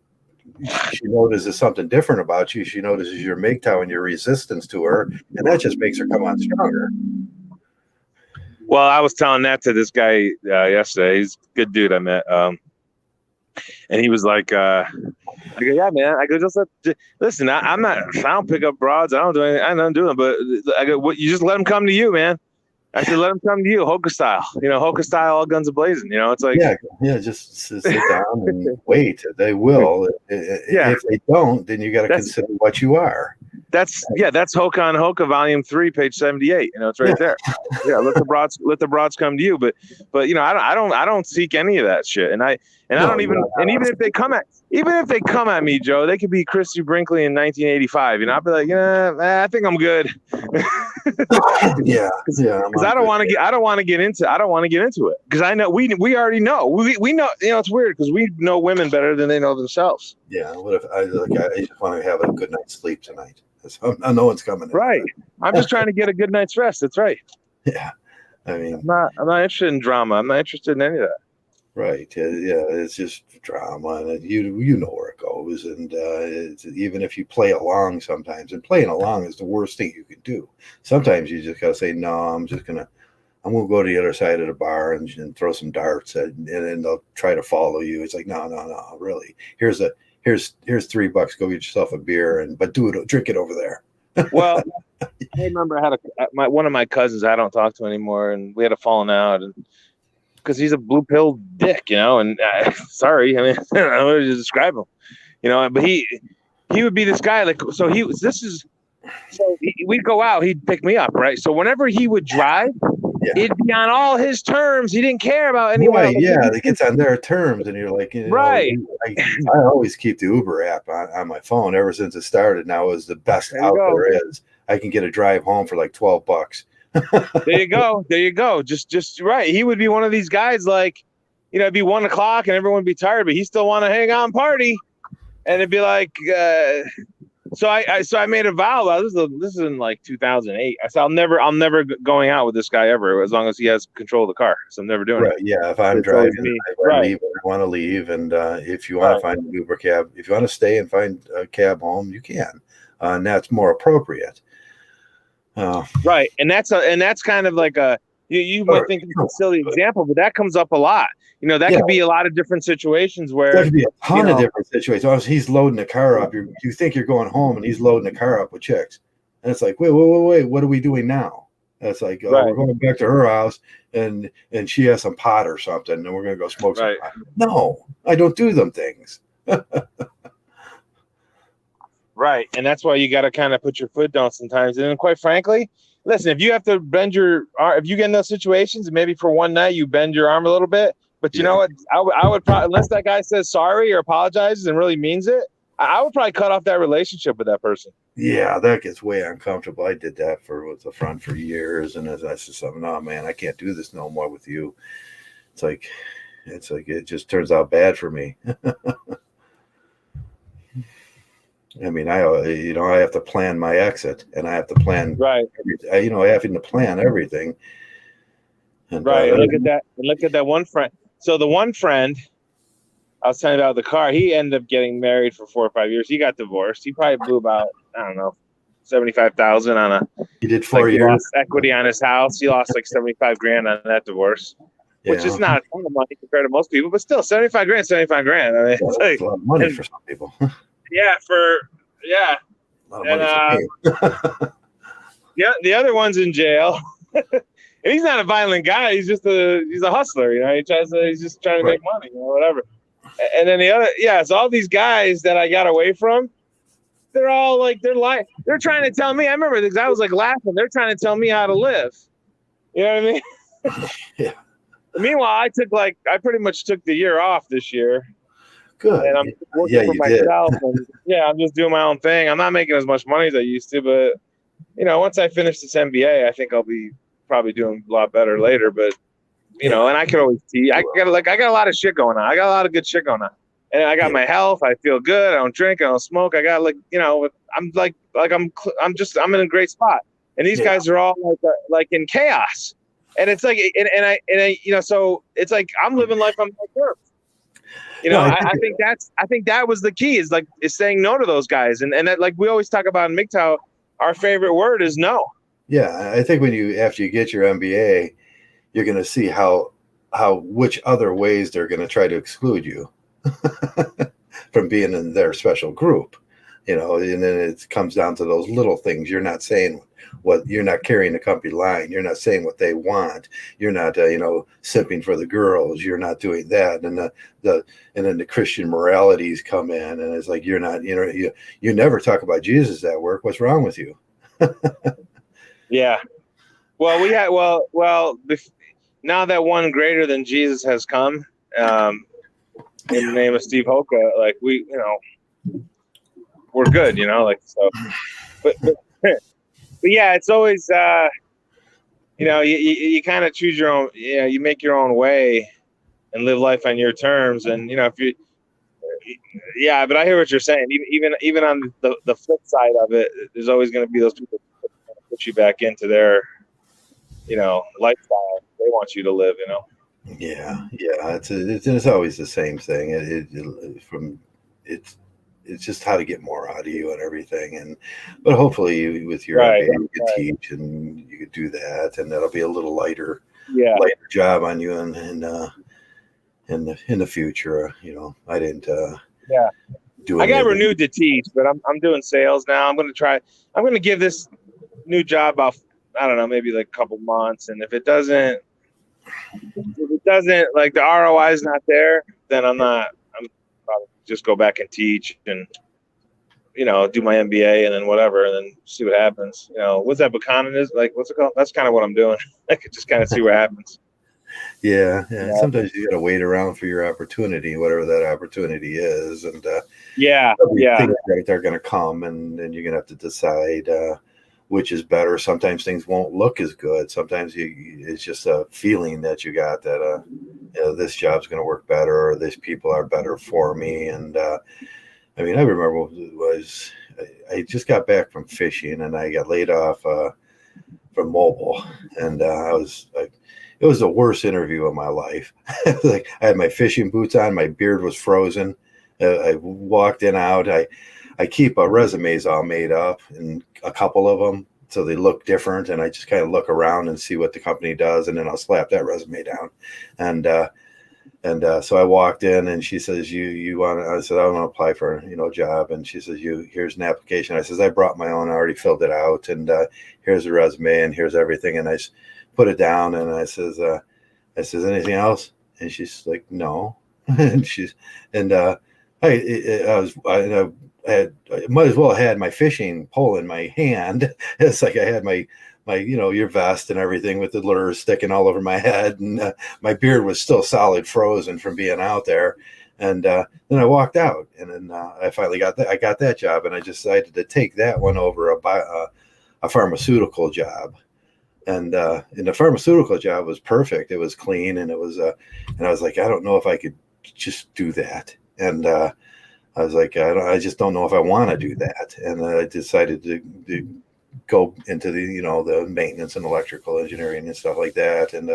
she notices something different about you. She notices your Mgtow and your resistance to her, and that just makes her come on stronger. Well, I was telling that to this guy yesterday. He's a good dude I met. And he was like, I go, yeah, man. I go, listen, I don't pick up broads. I don't do anything. I don't do them. But I go, you just let them come to you, man. I said, let them come to you, Hoka style. You know, Hoka style, all guns a-blazing. You know, it's like. Yeah, just sit down and wait. They will. Yeah. If they don't, then you got to consider what you are. That's Hoka on Hoka, Volume 3, page 78. You know, it's right there. Yeah, let the broads come to you. But you know, I don't seek any of that shit. And I don't even. And even if they come at me, Joe, they could be Christy Brinkley in 1985. You know, I'll be like, I think I'm good. Yeah. Because I don't want to get into it. Because I know we already know. We know. You know, it's weird because we know women better than they know themselves. Yeah. What if I just want to have a good night's sleep tonight? So no one's coming. Right. I'm just trying to get a good night's rest. That's right. Yeah. I mean, I'm not interested in drama. I'm not interested in any of that. Right. Yeah. It's just drama, and you know where it goes. And even if you play along sometimes, and playing along is the worst thing you can do. Sometimes you just gotta say, no, I'm gonna go to the other side of the bar and throw some darts, and they'll try to follow you. It's like, no, really. Here's $3. Go get yourself a beer, but drink it over there. Well, I remember I had one of my cousins I don't talk to anymore, and we had a falling out, and because he's a blue pill dick, you know. And sorry, I mean, I don't know how to describe him, you know. But he would be this guy, like, so we'd go out, he'd pick me up, right? So whenever he would drive. Yeah. It'd be on all his terms. He didn't care about anyone. Right, yeah, it gets on their terms, and you're like, right. I always keep the Uber app on my phone ever since it started. Now is the best there is. I can get a drive home for like $12. There you go. Just right. He would be one of these guys, like, you know, it'd be 1 o'clock and everyone would be tired, but he still want to hang out and party. And it'd be like, So I made a vow. This is in like 2008. I said I'm never going out with this guy ever, as long as he has control of the car. So I'm never doing it. Yeah, if I'm driving, I want to leave, and if you want to find an Uber cab, if you want to stay and find a cab home, you can, and that's more appropriate. Right, and that's kind of like a you might think it's a silly example, but that comes up a lot. You know, that could be a lot of different situations where there could be a ton of different situations. He's loading the car up. You think you're going home, and he's loading the car up with chicks. And it's like, wait, what are we doing now? And it's like, we're going back to her house, and she has some pot or something, and we're going to go smoke some pot. No, I don't do them things. Right, and that's why you got to kind of put your foot down sometimes. And quite frankly, listen, if you have to bend your arm, if you get in those situations, and maybe for one night you bend your arm a little bit. But you know what? I would probably, unless that guy says sorry or apologizes and really means it, I would probably cut off that relationship with that person. Yeah, that gets way uncomfortable. I did that with a friend for years, and as I said something, no, man, I can't do this no more with you. It's like it just turns out bad for me. I mean, I have to plan my exit, and I have to plan. Right. I have to plan everything. And, right. And look at that one friend. So the one friend I was telling you about the car, he ended up getting married for 4 or 5 years. He got divorced. He probably blew about, I don't know, $75,000 on a. He did 4 years. He lost equity on his house. He lost like $75,000 on that divorce, which is not a ton of money compared to most people, but still $75,000. I mean, it's like, a lot of money for some people. Yeah, a lot of money for me. The other one's in jail. And he's not a violent guy. He's just he's a hustler, you know. He's just trying to make money, you know, whatever. And then the other, so all these guys that I got away from, they're all like, they're trying to tell me. I remember because I was like laughing. They're trying to tell me how to live. You know what I mean? Yeah. Meanwhile, I pretty much took the year off this year, Good. and I'm Yeah, working for you did. myself, and I'm just doing my own thing. I'm not making as much money as I used to, but once I finish this MBA, I think I'll be probably doing a lot better later. But and I could always see. I got a lot of shit going on. I got a lot of good shit going on, and I got my health. I feel good. I don't drink. I don't smoke. I got I'm I'm in a great spot. And these guys are all like in chaos, and it's like, and I so it's like I'm living life on my terms. I think that was the key is saying no to those guys, and that, like we always talk about in Mgtow, our favorite word is no. Yeah, I think after you get your MBA, you're going to see which other ways they're going to try to exclude you from being in their special group, and then it comes down to those little things. You're not saying you're not carrying the company line. You're not saying what they want. You're not, simping for the girls. You're not doing that. And and then the Christian moralities come in, and it's like, you're not, you never talk about Jesus at work. What's wrong with you? Yeah. Well, we had, now that one greater than Jesus has come, in the name of Steve Hoka, we're good, so, but yeah, it's always, you kind of choose your own, you make your own way and live life on your terms. And, if you, but I hear what you're saying. Even on the flip side of it, there's always going to be those people that put you back into their, lifestyle they want you to live, Yeah. It's always the same thing. It's just how to get more out of you and everything. But hopefully with your MBA, you could teach and you could do that, and that'll be a little lighter job on you in the future. I didn't do. I got renewed to teach, but I'm doing sales now. I'm going to give this new job about, I don't know, maybe like a couple months, and if it doesn't like the ROI is not there, then I'm probably just go back and teach and do my MBA and then whatever, and then see what happens. What's that Buchanan is like? What's it called? That's kind of what I'm doing. I could just kind of see what happens. Yeah. Sometimes you got to wait around for your opportunity, whatever that opportunity is, and things are going to come, and then you're going to have to decide which is better. Sometimes things won't look as good. Sometimes it's just a feeling that you got that this job's going to work better, or these people are better for me. And I remember I just got back from fishing, and I got laid off from mobile, and it was the worst interview of my life. I had my fishing boots on, my beard was frozen. I walked in out. I keep resumes all made up, and a couple of them, so they look different. And I just kind of look around and see what the company does, and then I'll slap that resume down. And so I walked in, and she says, "You want?" I said, "I want to apply for a job." And she says, "Here's an application." I says, "I brought my own. I already filled it out, and here's the resume, and here's everything." And I put it down, and I says, "Anything else?" And she's like, "No." I might as well have had my fishing pole in my hand. It's like I had my your vest and everything with the lures sticking all over my head, and my beard was still solid frozen from being out there. And then I walked out, and then I finally got that. I got that job, and I decided to take that one over a pharmaceutical job. And the pharmaceutical job was perfect. It was clean, and it was and I was like, I don't know if I could just do that. And I was like, I just don't know if I want to do that. And I decided to go into the maintenance and electrical engineering and stuff like that. And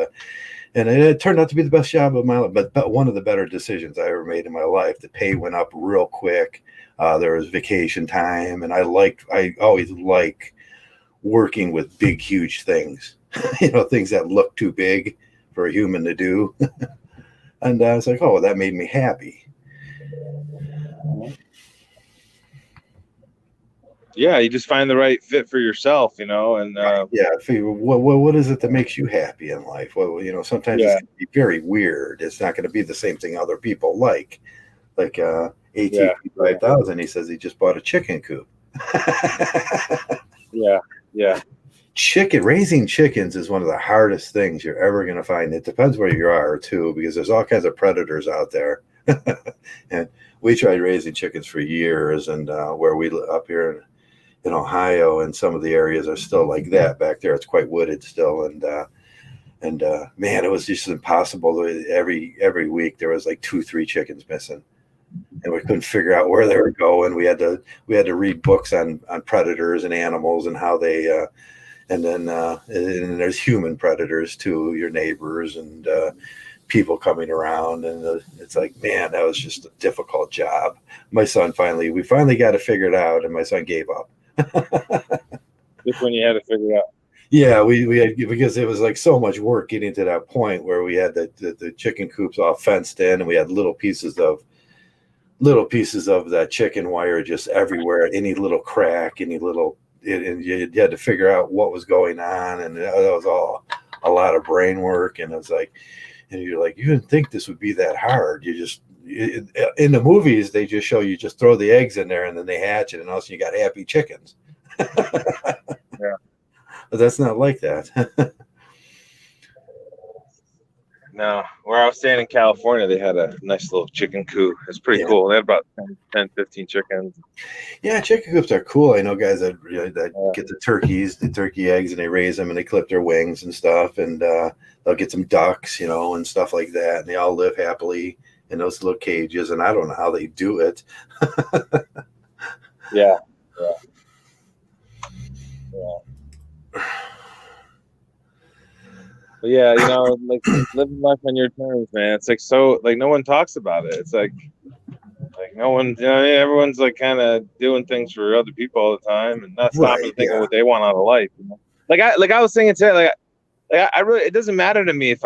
it turned out to be the best job of my life, but one of the better decisions I ever made in my life. The pay went up real quick. There was vacation time, and I always like working with big, huge things, things that look too big for a human to do. And I was like, oh, that made me happy. Yeah, you just find the right fit for yourself, and what is it that makes you happy in life? Well, sometimes it's going to be very weird. It's not going to be the same thing other people like ATP 5000. He says he just bought a chicken coop. Yeah. Raising chickens is one of the hardest things you're ever going to find. It depends where you are too, because there's all kinds of predators out there. And we tried raising chickens for years, and where we up here in Ohio, and some of the areas are still like that back there. It's quite wooded still, and man, it was just impossible. Every week there was like 2-3 chickens missing, and we couldn't figure out where they were going. We had to read books on predators and animals and how they. And then and there's human predators too, your neighbors and people coming around. And it's like, man, that was just a difficult job. We finally got it figured out, and my son gave up. Just when you had to figure it out. Yeah, we had, because it was like so much work getting to that point where we had the chicken coops all fenced in, and we had little pieces of that chicken wire just everywhere, any little crack, any little. And you had to figure out what was going on, and that was all a lot of brain work. And it's like, and you're like, you didn't think this would be that hard. In the movies, they just show you just throw the eggs in there and then they hatch, and all of a sudden you got happy chickens. Yeah, but that's not like that. No, where I was staying in California, they had a nice little chicken coop. It's pretty cool. They had about 10, 15 chickens. Yeah, chicken coops are cool. I know guys that get the turkey eggs, and they raise them and they clip their wings and stuff, and they'll get some ducks, and stuff like that, and they all live happily in those little cages. And I don't know how they do it. Yeah. But yeah, like living life on your terms, man. It's like, so like no one talks about it. It's like no one, everyone's like kind of doing things for other people all the time and not stopping to think of what they want out of life. Like I was thinking today, I really, it doesn't matter to me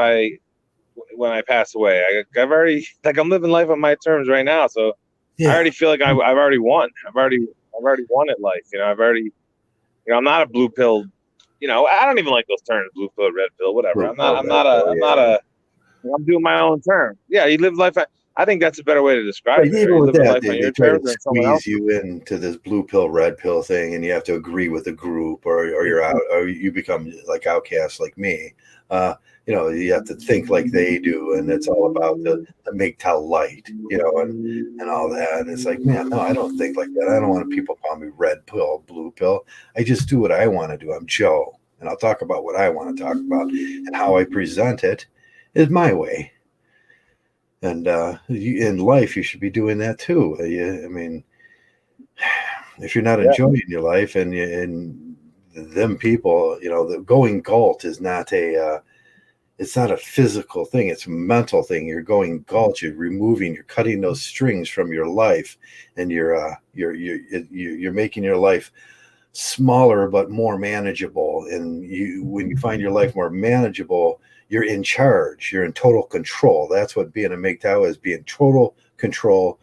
when I pass away. I've already, like, I'm living life on my terms right now, so I already feel like I've already won. I've already won at life. I've already, I'm not a blue pill. I don't even like those terms, blue pill, red pill, whatever. I'm doing my own term. Yeah, you live life. I think that's a better way to describe it. Even with that, they try to squeeze you into this blue pill, red pill thing, and you have to agree with the group, or you're out, or you become like outcasts like me. You have to think like they do, and it's all about the Mgtow light, and all that. And it's like, man, no, I don't think like that. I don't want people call me red pill, blue pill. I just do what I want to do. I'm Joe, and I'll talk about what I want to talk about, and how I present it is my way. And in life, you should be doing that too. I mean, if you're not enjoying your life, and them people, the going galt is not it's not a physical thing. It's a mental thing. You're going galt. You're cutting those strings from your life, and you're making your life smaller but more manageable. And when you find your life more manageable, you're in charge. You're in total control. That's what being a Mgtow is, being total control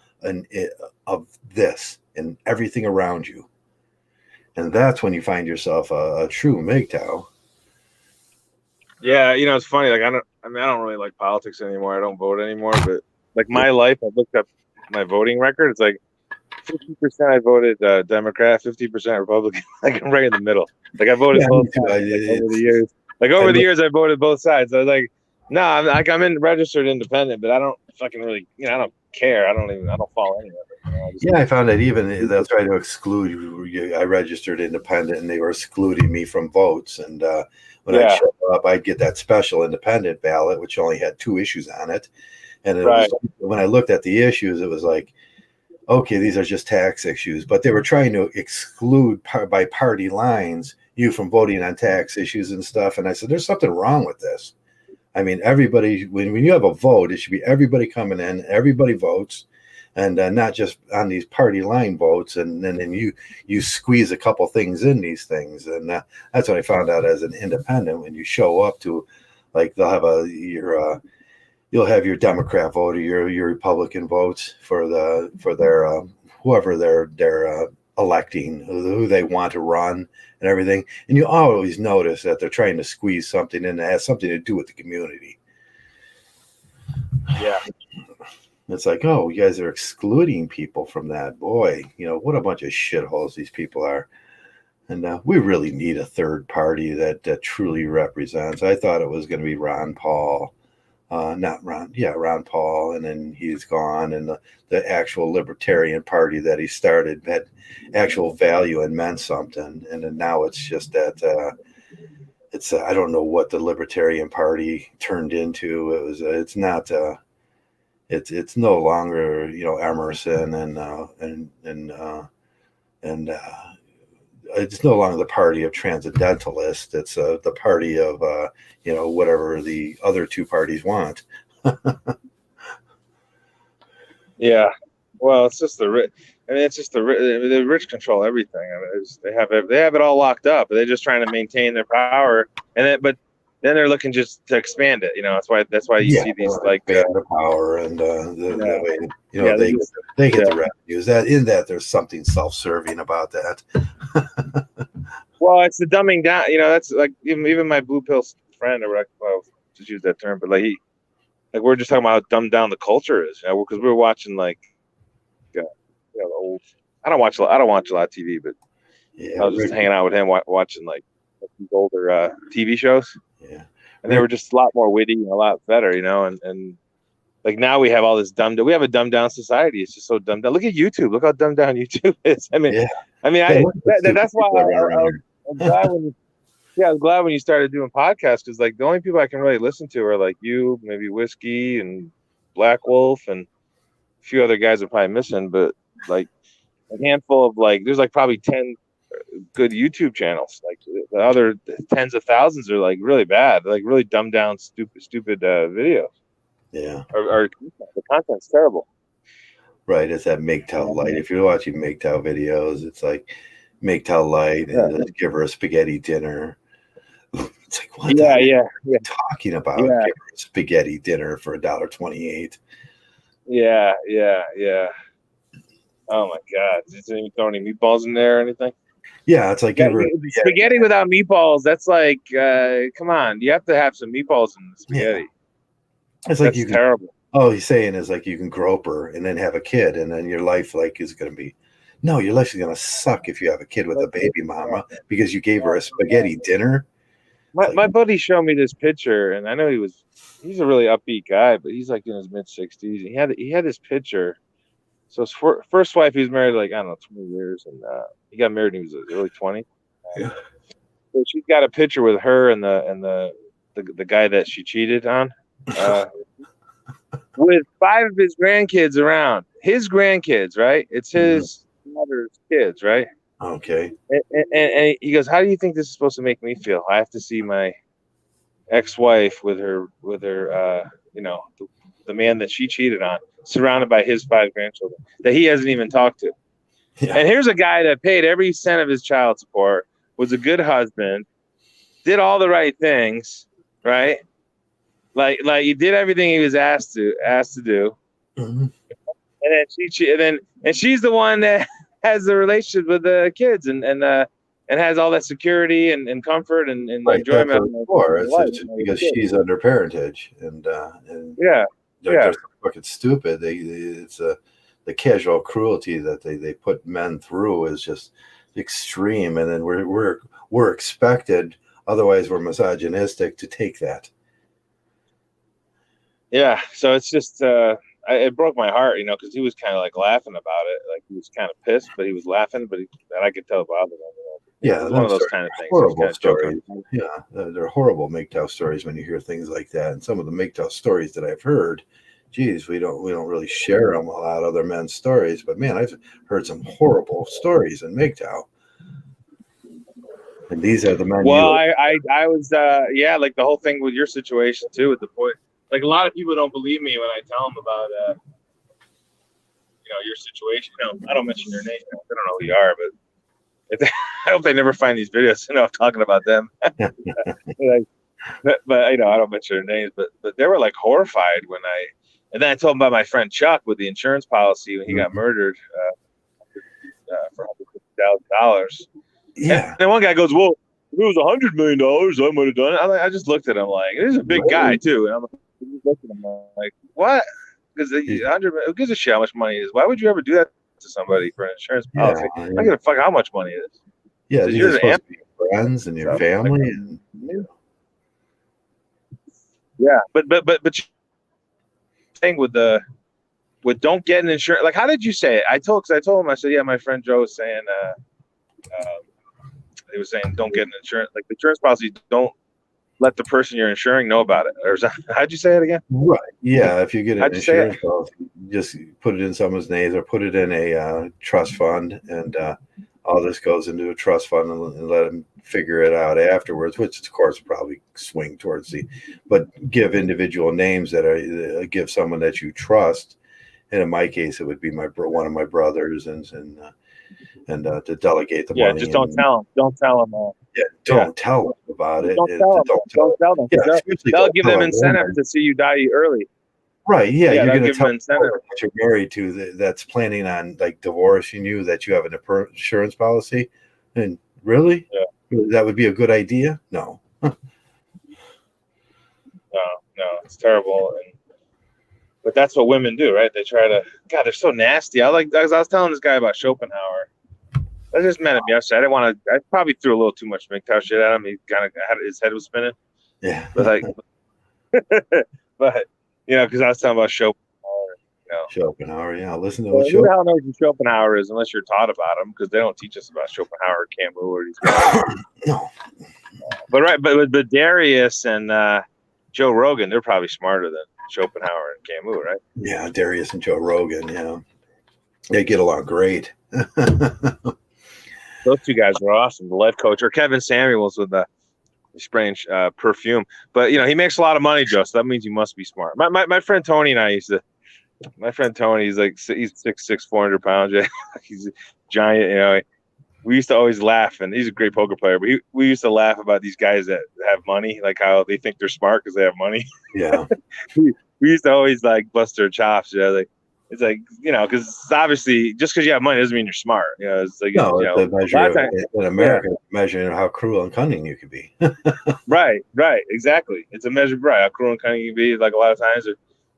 of this and everything around you. And that's when you find yourself a true Mgtow. Yeah, it's funny. Like I don't really like politics anymore. I don't vote anymore. But like my life, I looked up my voting record. It's like 50% I voted Democrat, 50% Republican. Like I'm right in the middle. Like I voted both sides over the years. Like over the years, I voted both sides. I was like, no, I'm in registered independent, but I don't fucking really, I don't care. I don't follow any of it. I found that even they'll try to exclude you. I registered independent, and they were excluding me from votes. And when I showed up, I'd get that special independent ballot, which only had 2 issues on it. And it was, when I looked at the issues, it was like, okay, these are just tax issues, but they were trying to exclude by party lines you from voting on tax issues and stuff. And I said, there's something wrong with this. I mean, everybody, when you have a vote, it should be everybody coming in, everybody votes, and not just on these party line votes. And then you squeeze a couple things in these things. And that's what I found out as an independent. When you show up to, like, they'll have you'll have your Democrat vote or your Republican votes for their whoever they're electing, who they want to run and everything. And you always notice that they're trying to squeeze something in that has something to do with the community. Yeah. It's like, oh, you guys are excluding people from that. Boy, what a bunch of shitholes these people are. And we really need a third party that truly represents. I thought it was going to be Ron Paul, not Ron, yeah, Ron Paul, and then he's gone. And the actual Libertarian Party that he started had actual value and meant something. And then now it's just that it's I don't know what the Libertarian Party turned into. It's not. It's no longer Emerson and it's no longer the party of transcendentalists. It's the party of whatever the other two parties want. Yeah, well, it's just the rich. I mean, it's just the rich control everything. I mean, they have it all locked up. They're just trying to maintain their power, but then they're looking just to expand it. That's why you see these like the power and that way they get the revenues. That there's something self-serving about that. Well, it's the dumbing down. That's like even my blue pill friend, or just use that term, but we're just talking about how dumbed down the culture is. Because we were watching the old. I don't watch a lot of TV, but I was just hanging out with him watching these older TV shows. Yeah, and they were just a lot more witty and a lot better, and like now we have all this we have a dumbed down society. It's just so dumbed down. Look at YouTube. Look how dumbed down YouTube is. I mean, that's why I'm glad I was glad when you started doing podcasts, because the only people I can really listen to are you, maybe Whiskey and Black Wolf, and a few other guys are probably missing, but a handful of there's probably 10 good YouTube channels. The other tens of thousands are really bad, really dumbed down, stupid videos. Yeah, or the content's terrible. Right, it's that Mgtow light. If you're watching Mgtow videos, it's like Mgtow light and just give her a spaghetti dinner. It's like, what the heck are you talking about? Give her a spaghetti dinner for $1.28. Yeah. Oh my God! Did you throw any meatballs in there or anything? Yeah, it's like spaghetti without meatballs. That's come on, you have to have some meatballs in the spaghetti. Yeah. It's like that's terrible. All he's saying is you can grope her and then have a kid, and then your life is going to be. No, your life is going to suck if you have a kid with a baby mama because you gave her a spaghetti dinner. My buddy showed me this picture, and I know he's a really upbeat guy, but he's in his mid-60s. He had this picture. So his first wife, he was married 20 years, and he got married when he was early 20s. Yeah. So she's got a picture with her and the guy that she cheated on, with 5 of his grandkids around. His grandkids, right? It's his mother's kids, right? Okay. And he goes, "How do you think this is supposed to make me feel? I have to see my ex-wife with her the man that she cheated on, surrounded by his 5 grandchildren that he hasn't even talked to." Yeah. And here's a guy that paid every cent of his child support, was a good husband, did all the right things, right? He did everything he was asked to do. Mm-hmm. And she's the one that has the relationship with the kids and has all that security and comfort and enjoyment. It's because she's under parentage and they're fucking stupid. It's the casual cruelty that they put men through is just extreme, and then we're expected, otherwise we're misogynistic, to take that. Yeah, so it's just it broke my heart, because he was kind of laughing about it, he was kind of pissed, but he was laughing, but I could tell it bothered him. Yeah, one of those kind of things. Horrible stories. Yeah, they're horrible Mgtow stories when you hear things like that. And some of the Mgtow stories that I've heard, geez, we don't really share them a lot, other men's stories. But man, I've heard some horrible stories in Mgtow. And these are the men. Well, I was the whole thing with your situation too, with the point. A lot of people don't believe me when I tell them about your situation. I don't mention their name. I don't know who you are, but I hope they never find these videos. I'm talking about them. But I don't mention their names. But they were horrified and then I told them about my friend Chuck with the insurance policy when he got murdered for $150,000. Yeah. And then one guy goes, "Well, if it was $100 million, I might have done it." I just looked at him this is a big guy too, and I'm looking at him what? Because who gives a shit how much money it is? Why would you ever do that to somebody for an insurance policy? I don't give a fuck how much money it is. Yeah, these are you're supposed to be your friends and your family, and yeah, but thing with don't get an insurance. Like, how did you say it? I told him, I said, yeah, my friend Joe was saying, he was saying, don't get an insurance. Like, the insurance policy, don't let the person you're insuring know about it. Or how'd you say it again? right, yeah. If you get an How'd you say it? insurance policy, just put it in someone's names or put it in a trust fund, and all this goes into a trust fund, and let them figure it out afterwards. Which, of course, will probably swing towards but give individual names that are give someone that you trust. And in my case, it would be one of my brothers, and to delegate the money. Just don't tell them. Don't tell them. Don't tell them about it. Don't tell them. Don't tell them. Yeah, they'll give them incentive to see you die early. Right. Yeah, you're going to tell them incentive that you're married to that's planning on like divorcing you, that you have an insurance policy. And really? Yeah. That would be a good idea? No. No, it's terrible. But that's what women do, right? They try to. God, they're so nasty. I was telling this guy about Schopenhauer. I just met him yesterday. I didn't want to. I probably threw a little too much Mgtow shit at him. He kind of had his head was spinning. Yeah. But but because I was talking about Schopenhauer. Schopenhauer. Yeah. Listen to what Schopenhauer. Who the hell knows who Schopenhauer is unless you're taught about him, because they don't teach us about Schopenhauer or Camus or these guys. No. But Darius and Joe Rogan, they're probably smarter than Schopenhauer and Camus, right? Yeah, Darius and Joe Rogan. Yeah, they get along great. Those two guys were awesome. The life coach, or Kevin Samuels with the spraying perfume. But he makes a lot of money, Joe. So that means you must be smart. My friend Tony and I my friend Tony, he's 6'6", 400 pounds. He's a giant. We used to always laugh, and he's a great poker player. But we used to laugh about these guys that have money, like how they think they're smart because they have money. Yeah. we used to always bust their chops. It's like, because obviously just because you have money doesn't mean you're smart. It's like, no, it's a measure in America, measuring how cruel and cunning you can be. Right, exactly. It's a measure, right? How cruel and cunning you can be. Like a lot of times,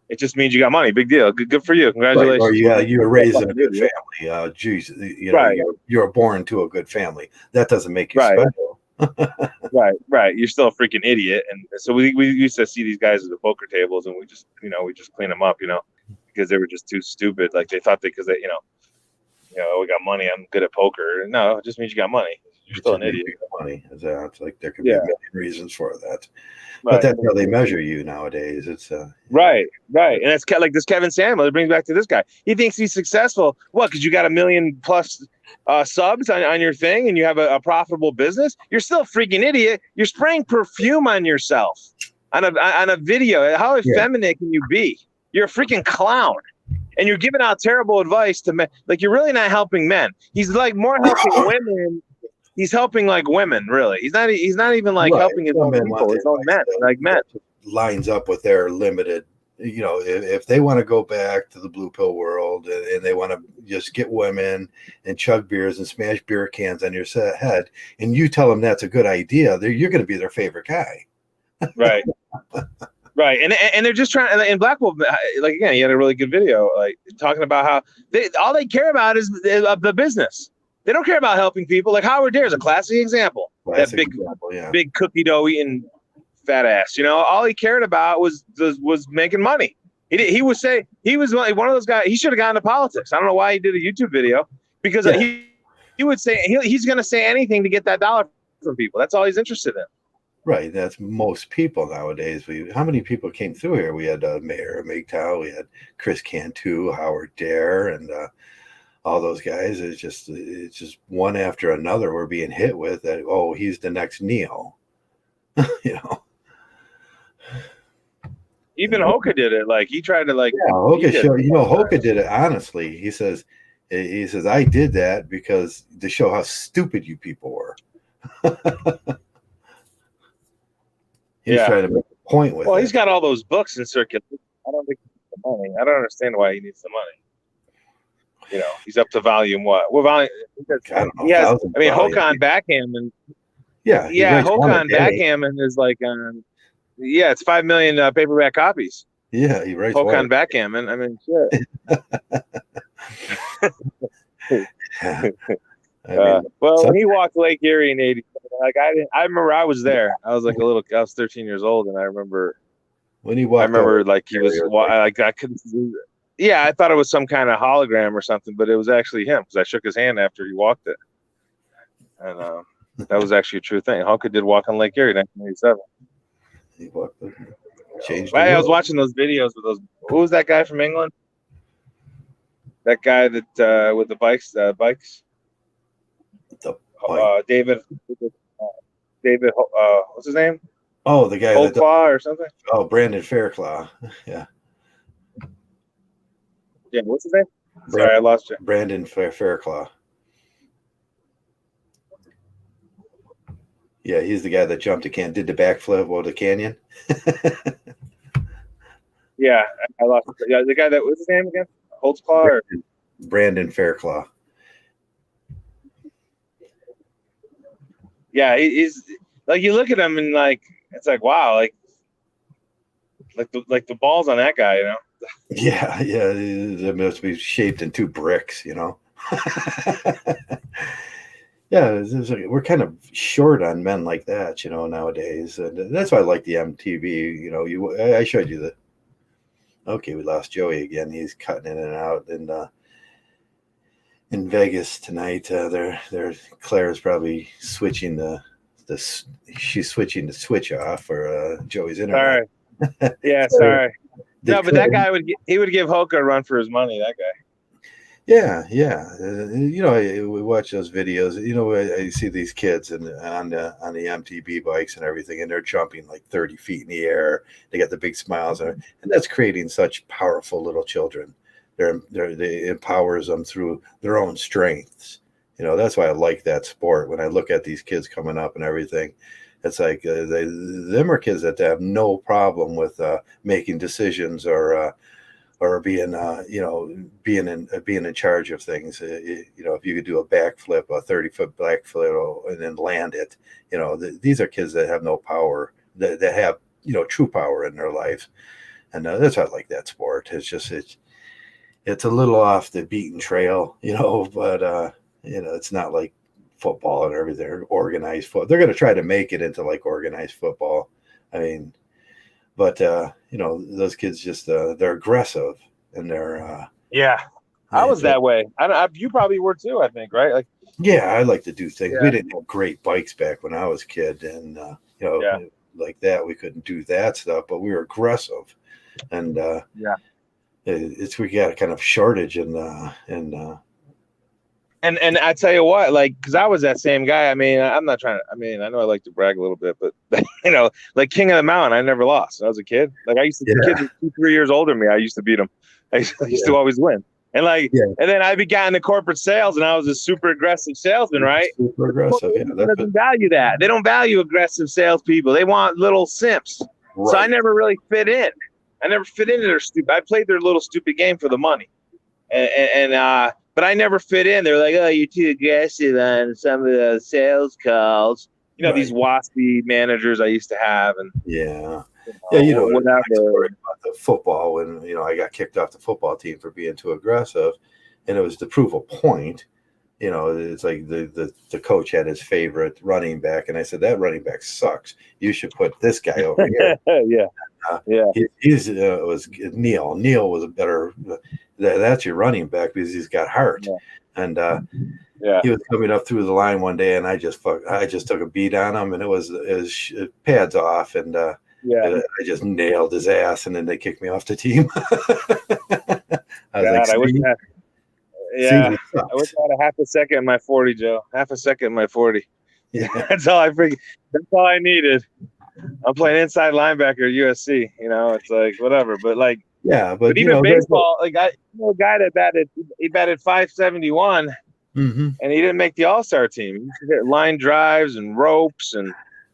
it just means you got money. Big deal. Good for you. Congratulations. Right. Or you were raised in a good family. Geez, you were born to a good family. That doesn't make you special. Right. You're still a freaking idiot. And so we used to see these guys at the poker tables, and we just clean them up, because they were just too stupid. Like they thought because we got money, I'm good at poker. No, it just means you got money. You're still an idiot. Money. It's like there could be a million reasons for that. But that's how they measure you nowadays. It's right. And it's like this Kevin Samuel. It brings back to this guy. He thinks he's successful. What? Because you got 1 million plus subs on your thing, and you have a profitable business. You're still a freaking idiot. You're spraying perfume on yourself on a video. How effeminate can you be? You're a freaking clown, and you're giving out terrible advice to men. Like, you're really not helping men. He's like more helping women. He's helping like women, really. He's not even like helping his own people, his own men, like men. Lines up with their limited, if they want to go back to the blue pill world and they want to just get women and chug beers and smash beer cans on your head, and you tell them that's a good idea, you're going to be their favorite guy. Right. Right, and they're just trying. And Black Wolf, like, again, he had a really good video, like talking about how all they care about is the business. They don't care about helping people. Like Howard Dare is a classic example. Big cookie dough eating fat ass. All he cared about was making money. He would say he was one of those guys. He should have gotten into politics. I don't know why he did a YouTube video, because he would say he's going to say anything to get that dollar from people. That's all he's interested in. Right, that's most people nowadays. How many people came through here? We had Mayor Mgtow, we had Chris Cantu, Howard Dare, and all those guys. It's just one after another we're being hit with that. Oh, he's the next Neo. Even Hoka did it. Like, he tried to Hoka did it honestly. He says I did that because to show how stupid you people were. He's trying to make a point with it. Well, he's got all those books in circulation. I don't think he needs the money. I don't understand why he needs the money. He's up to volume what? What volume? Hokan Backgammon. Yeah. Hokan Backgammon is like, it's 5 million paperback copies. Yeah, he writes Hokan Backgammon. I mean, shit. I mean, well, when he walked Lake Erie in '87, like I remember I was there. I was 13 years old, and I remember when he walked like he was like I couldn't. Yeah, I thought it was some kind of hologram or something, but it was actually him because I shook his hand after he walked it, and that was actually a true thing. Honka did walk on Lake Erie in 1987. he walked, changed the I world. was watching those videos with those. Who was that guy from England? That guy that with the bikes. David. David. What's his name? Oh, the guy Holdclaw or something. Oh, Brandon Fairclough. Yeah. Yeah. What's his name? Sorry, I lost you. Brandon Fairclough. Yeah, he's the guy that jumped did the backflip over the canyon. Yeah, I lost it. Yeah, the guy that what's his name again? Holtzclaw or Brandon Fairclough. Yeah, he's like you look at him and like it's like wow, like the balls on that guy, you know. Yeah, they must be shaped in two bricks, you know. Yeah, we're kind of short on men like that, you know, nowadays, and that's why I like the MTV. You know, I showed you the. Okay, we lost Joey again. He's cutting in and out, and in Vegas tonight, Claire's probably switching she's switching the switch off for Joey's internet. Sorry. Yeah, sorry. No, but that guy would give Hoka a run for his money. That guy. Yeah. You know, we watch those videos. You know, I see these kids on the MTB bikes and everything, and they're jumping like 30 feet in the air. They got the big smiles, and that's creating such powerful little children. It empowers them through their own strengths. You know, that's why I like that sport. When I look at these kids coming up and everything, it's like them are kids that have no problem with making decisions or being being in charge of things. You know, if you could do a backflip, a 30-foot backflip, and then land it, you know, these are kids that have no power, that have, you know, true power in their lives, and that's why I like that sport. It's a little off the beaten trail, you know, but you know, it's not like football and everything, organized football. They're going to try to make it into like organized football. I mean, but you know, those kids just they're aggressive and they're yeah. I was that way. You probably were too, I think, right? Like, yeah, I like to do things. Yeah. We didn't have great bikes back when I was a kid, and you know, like that, we couldn't do that stuff, but we were aggressive, and we got a kind of shortage in And I tell you what, like, because I was that same guy. I mean, I'm not trying to. I mean, I know I like to brag a little bit, but you know, like King of the Mountain, I never lost. When I was a kid. Like I used to, kids were 2-3 years older than me. I used to beat them. I used to always win. And like, and then I got into corporate sales, and I was a super aggressive salesman, right? Super aggressive. Yeah, doesn't value that. They don't value aggressive salespeople. They want little simps. Right. So I never really fit in. I never fit into their stupid. I played their little stupid game for the money, but I never fit in. They're like, oh, you're too aggressive on some of the sales calls. You know, these waspy managers I used to have. And you know, whatever. About the football, when, you know, I got kicked off the football team for being too aggressive, and it was to prove a point. You know, it's like the coach had his favorite running back, and I said, that running back sucks. You should put this guy over here. Was Neil. Neil was a better. That's your running back because he's got heart, and he was coming up through the line one day, and I just took a beat on him, and it was his pads off, and I just nailed his ass, and then they kicked me off the team. I wish I had a half a second in my 40, Joe. Half a second in my 40. Yeah, that's all I figured. That's all I needed. I'm playing inside linebacker at USC. You know, it's like whatever. But like, but even baseball, like I know a guy that batted 571, and he didn't make the All-Star team. He used to hit line drives and ropes, and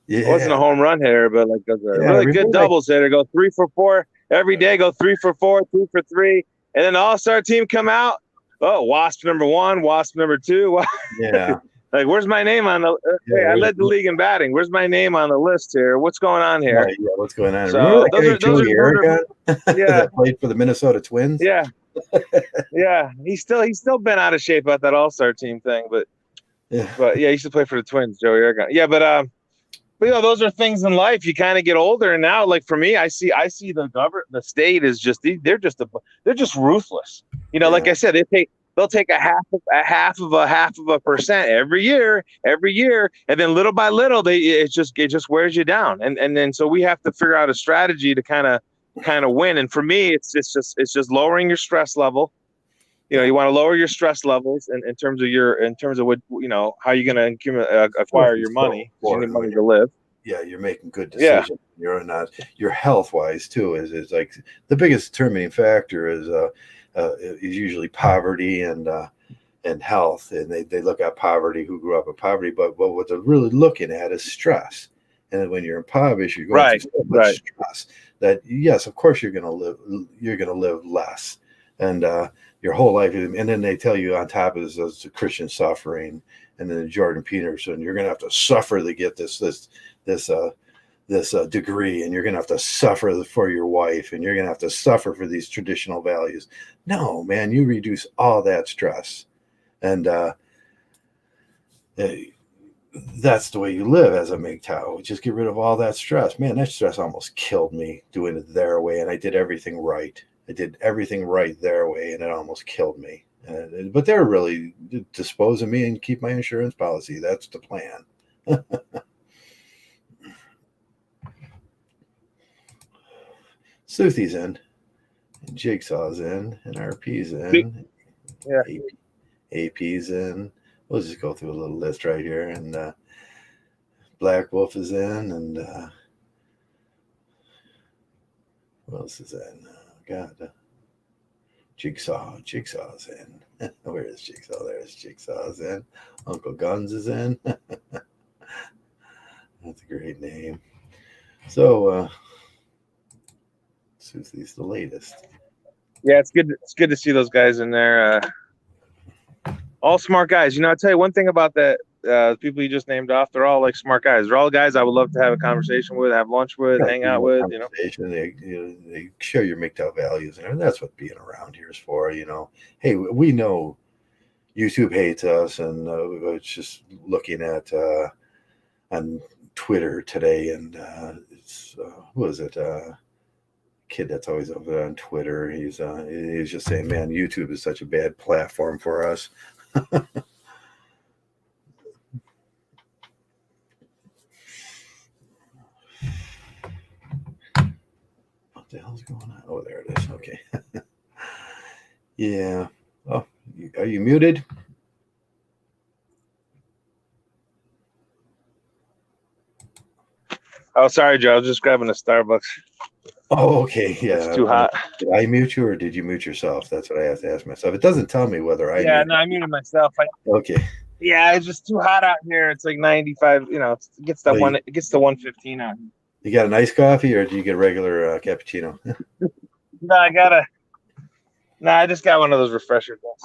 it wasn't a home run hitter, but like a really good doubles hitter. Go 3 for 4 every day. Go 3 for 4, 2 for 3, and then the All-Star team come out. Oh, Wasp number 1, Wasp number 2. Yeah. Like, where's my name on the? Hey, I led the league in batting. Where's my name on the list here? What's going on here? What's going on? So those that played for the Minnesota Twins. Yeah. He's still been out of shape about that All-Star team thing, but Yeah. But yeah, I used to play for the Twins, Joey Aragon. Yeah, but those are things in life. You kind of get older, and now, like for me, I see the state is just they're just ruthless. Yeah. Like I said, they'll take a half of a percent every year, and then little by little, it just wears you down, and then so we have to figure out a strategy to kind of win. And for me, it's just lowering your stress level. You want to lower your stress levels in terms of what how you're going to acquire your money, because you need money to live. Yeah, you're making good Yeah, decisions. You're not your health wise too is like the biggest determining factor is usually poverty and health, and they look at poverty, who grew up in poverty, but what they're really looking at is stress. And when you're impoverished, you're going through right, so much right. stress that yes, of course you're gonna live less, and your whole life. And then they tell you on top of this the Christian suffering, and then Jordan Peterson, you're gonna have to suffer to get this degree, and you're going to have to suffer for your wife, and you're going to have to suffer for these traditional values. No, man, you reduce all that stress, and that's the way you live as a Mgtow. Just get rid of all that stress. Man, that stress almost killed me doing it their way, and I did everything right. I did everything right their way, and it almost killed me. But they're really dispose of me and keep my insurance policy. That's the plan. Suthie's in, and Jigsaw's in, and RP's in, Yeah. AP's in. We'll just go through a little list right here, and Black Wolf is in, and who else is in? God, Jigsaw's in. Where is Jigsaw? There's Jigsaw's in. Uncle Guns is in. That's a great name. So, Susie's the latest. Yeah, it's good. It's good to see those guys in there. All smart guys. I'll tell you one thing about that. The people you just named off, they're all like smart guys. They're all guys I would love to have a conversation with, have lunch with, hang out with. They share your Mgtow values, and that's what being around here is for. Hey, we know YouTube hates us, and it's just looking at on Twitter today, and it's who is it? Kid that's always over there on Twitter. He's just saying, man, YouTube is such a bad platform for us. What the hell's going on? Oh, there it is. Okay. Yeah. Oh, are you muted? Oh, sorry, Joe. I was just grabbing a Starbucks. Oh, okay. Yeah. It's too hot. Did I mute you, or did you mute yourself? That's what I have to ask myself. It doesn't tell me whether I. Yeah, no, I muted myself. Okay. Yeah, it's just too hot out here. It's like 95. It gets to 115 out here. You got an iced coffee, or do you get regular cappuccino? No, I just got one of those refresher things.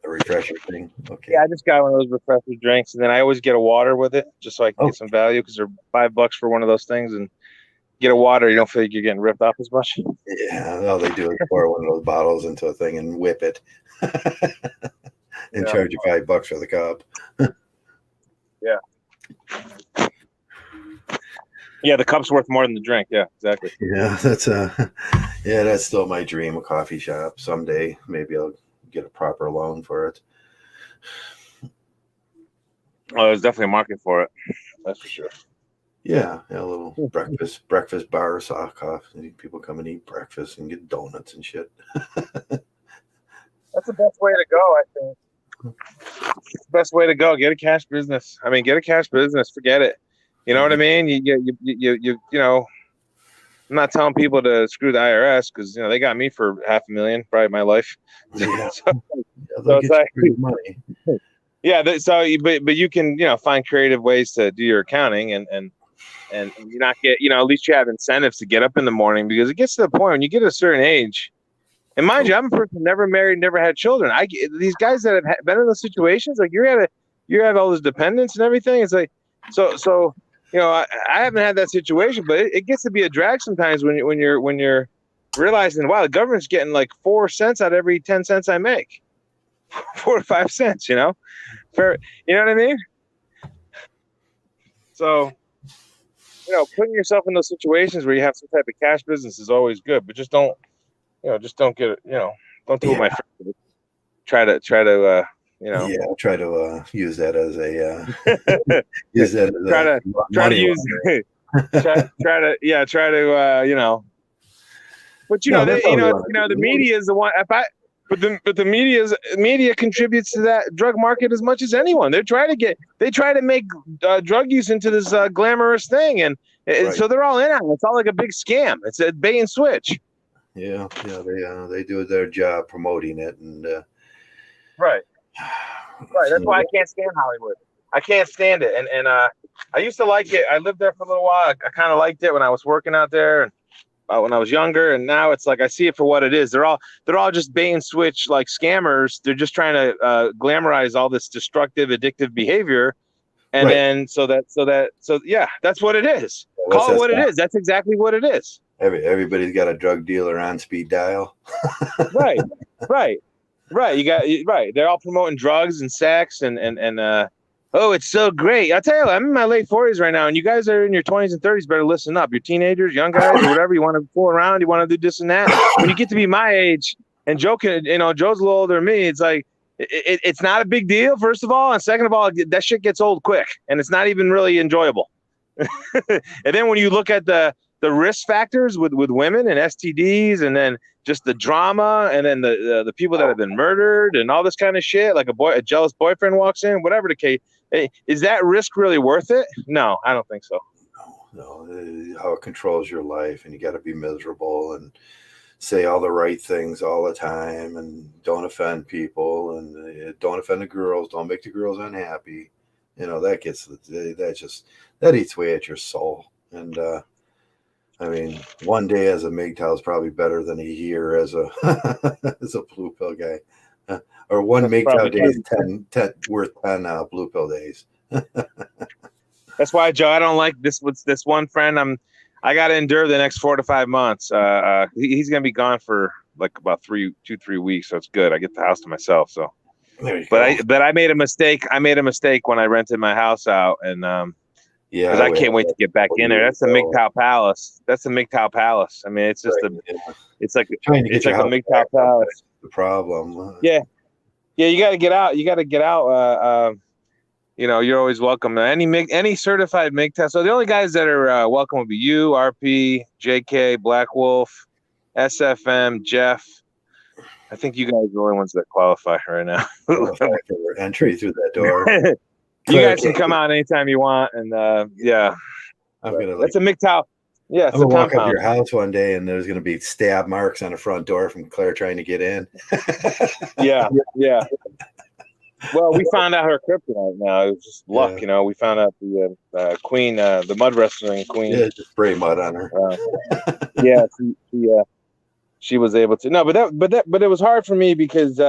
A refresher thing. Okay. Yeah, I just got one of those refresher drinks, and then I always get a water with it, just so I can get some value, because they're $5 for one of those things, and get a water, you don't feel like you're getting ripped off as much. Yeah, all they do is pour one of those bottles into a thing and whip it, and charge you $5 for the cup. Yeah. Yeah, the cup's worth more than the drink. Yeah, exactly. Yeah, that's still my dream, a coffee shop. Someday, maybe I'll get a proper loan for it. Oh, there's definitely a market for it. That's for sure. Yeah, a little breakfast bar, sock off. People come and eat breakfast and get donuts and shit. That's the best way to go, I think. It's the best way to go. Get a cash business. Get a cash business. Forget it. You know what I mean? You I'm not telling people to screw the IRS, because they got me for $500,000 probably my life. Yeah. So it's like money. Yeah. But you can find creative ways to do your accounting and you not get at least you have incentives to get up in the morning, because it gets to the point when you get a certain age. And mind you, I'm a person never married, never had children. These guys that have been in those situations, like you have all this dependence and everything. It's like so. I haven't had that situation, but it gets to be a drag sometimes when you're realizing, wow, the government's getting like 4 cents out of every 10 cents I make. 4 to 5 cents, fair. You know what I mean? So, putting yourself in those situations where you have some type of cash business is always good, but just don't get it, don't do what my friend did. Try to, Yeah, I'll try to use that as a try to money use try to but No, that's all we want to the do. media is the one. But the media contributes to that drug market as much as anyone. They try to make drug use into this glamorous thing, and Right. so they're all in on it. It's all like a big scam. It's a bait and switch. Yeah, they do their job promoting it, and Right. That's why I can't stand Hollywood. I can't stand it, and I used to like it. I lived there for a little while. I kind of liked it when I was working out there, and when I was younger, and now it's like I see it for what it is. They're all just bait and switch, like scammers. They're just trying to glamorize all this destructive, addictive behavior, and then so yeah, that's what it is. Call it what it is. That's exactly what it is. Everybody's got a drug dealer on speed dial. Right. They're all promoting drugs and sex and oh, it's so great. I'll tell you, I'm in my late 40s right now, and you guys are in your 20s and 30s. Better listen up. You're teenagers, young guys, or whatever. You want to fool around. You want to do this and that. When you get to be my age, and Joe's a little older than me, it's like it's not a big deal, first of all, and second of all, that shit gets old quick, and it's not even really enjoyable. And then when you look at the risk factors with women and STDs, and then just the drama, and then the people that have been murdered and all this kind of shit, like a jealous boyfriend walks in, whatever the case. Is that risk really worth it? No, I don't think so. No, how it controls your life, and you got to be miserable and say all the right things all the time, and don't offend people, and don't offend the girls, don't make the girls unhappy. That eats away at your soul. And I mean, one day as a Mgtow is probably better than a year as a as a blue pill guy. Or one Mgtow day is 10 worth 10 blue pill days. That's why, Joe, I don't like this. With this one friend, I got to endure the next 4 to 5 months. He's gonna be gone for like about 3 weeks, so it's good. I get the house to myself. So, but I made a mistake. I made a mistake when I rented my house out, and because I can't wait to get back in there. That's the Mgtow Palace. That's the Mgtow Palace. I mean, it's just it's like a Mgtow Palace. The problem. Yeah. You got to get out. You got to get out. You're always welcome. Any certified Mgtow. So the only guys that are welcome would be you, RP, JK, Black Wolf, SFM, Jeff. I think you guys are the only ones that qualify right now. Entry through that door. You guys can come out anytime you want, and yeah. That's a Mgtow. Yeah, I'm gonna walk up to your house one day, and there's gonna be stab marks on the front door from Claire trying to get in. Yeah. Well, we found out her kryptonite now. It was just luck, We found out the queen, the mud wrestling queen. Yeah, just spray mud on her. Yeah, she was able to. No, but it was hard for me because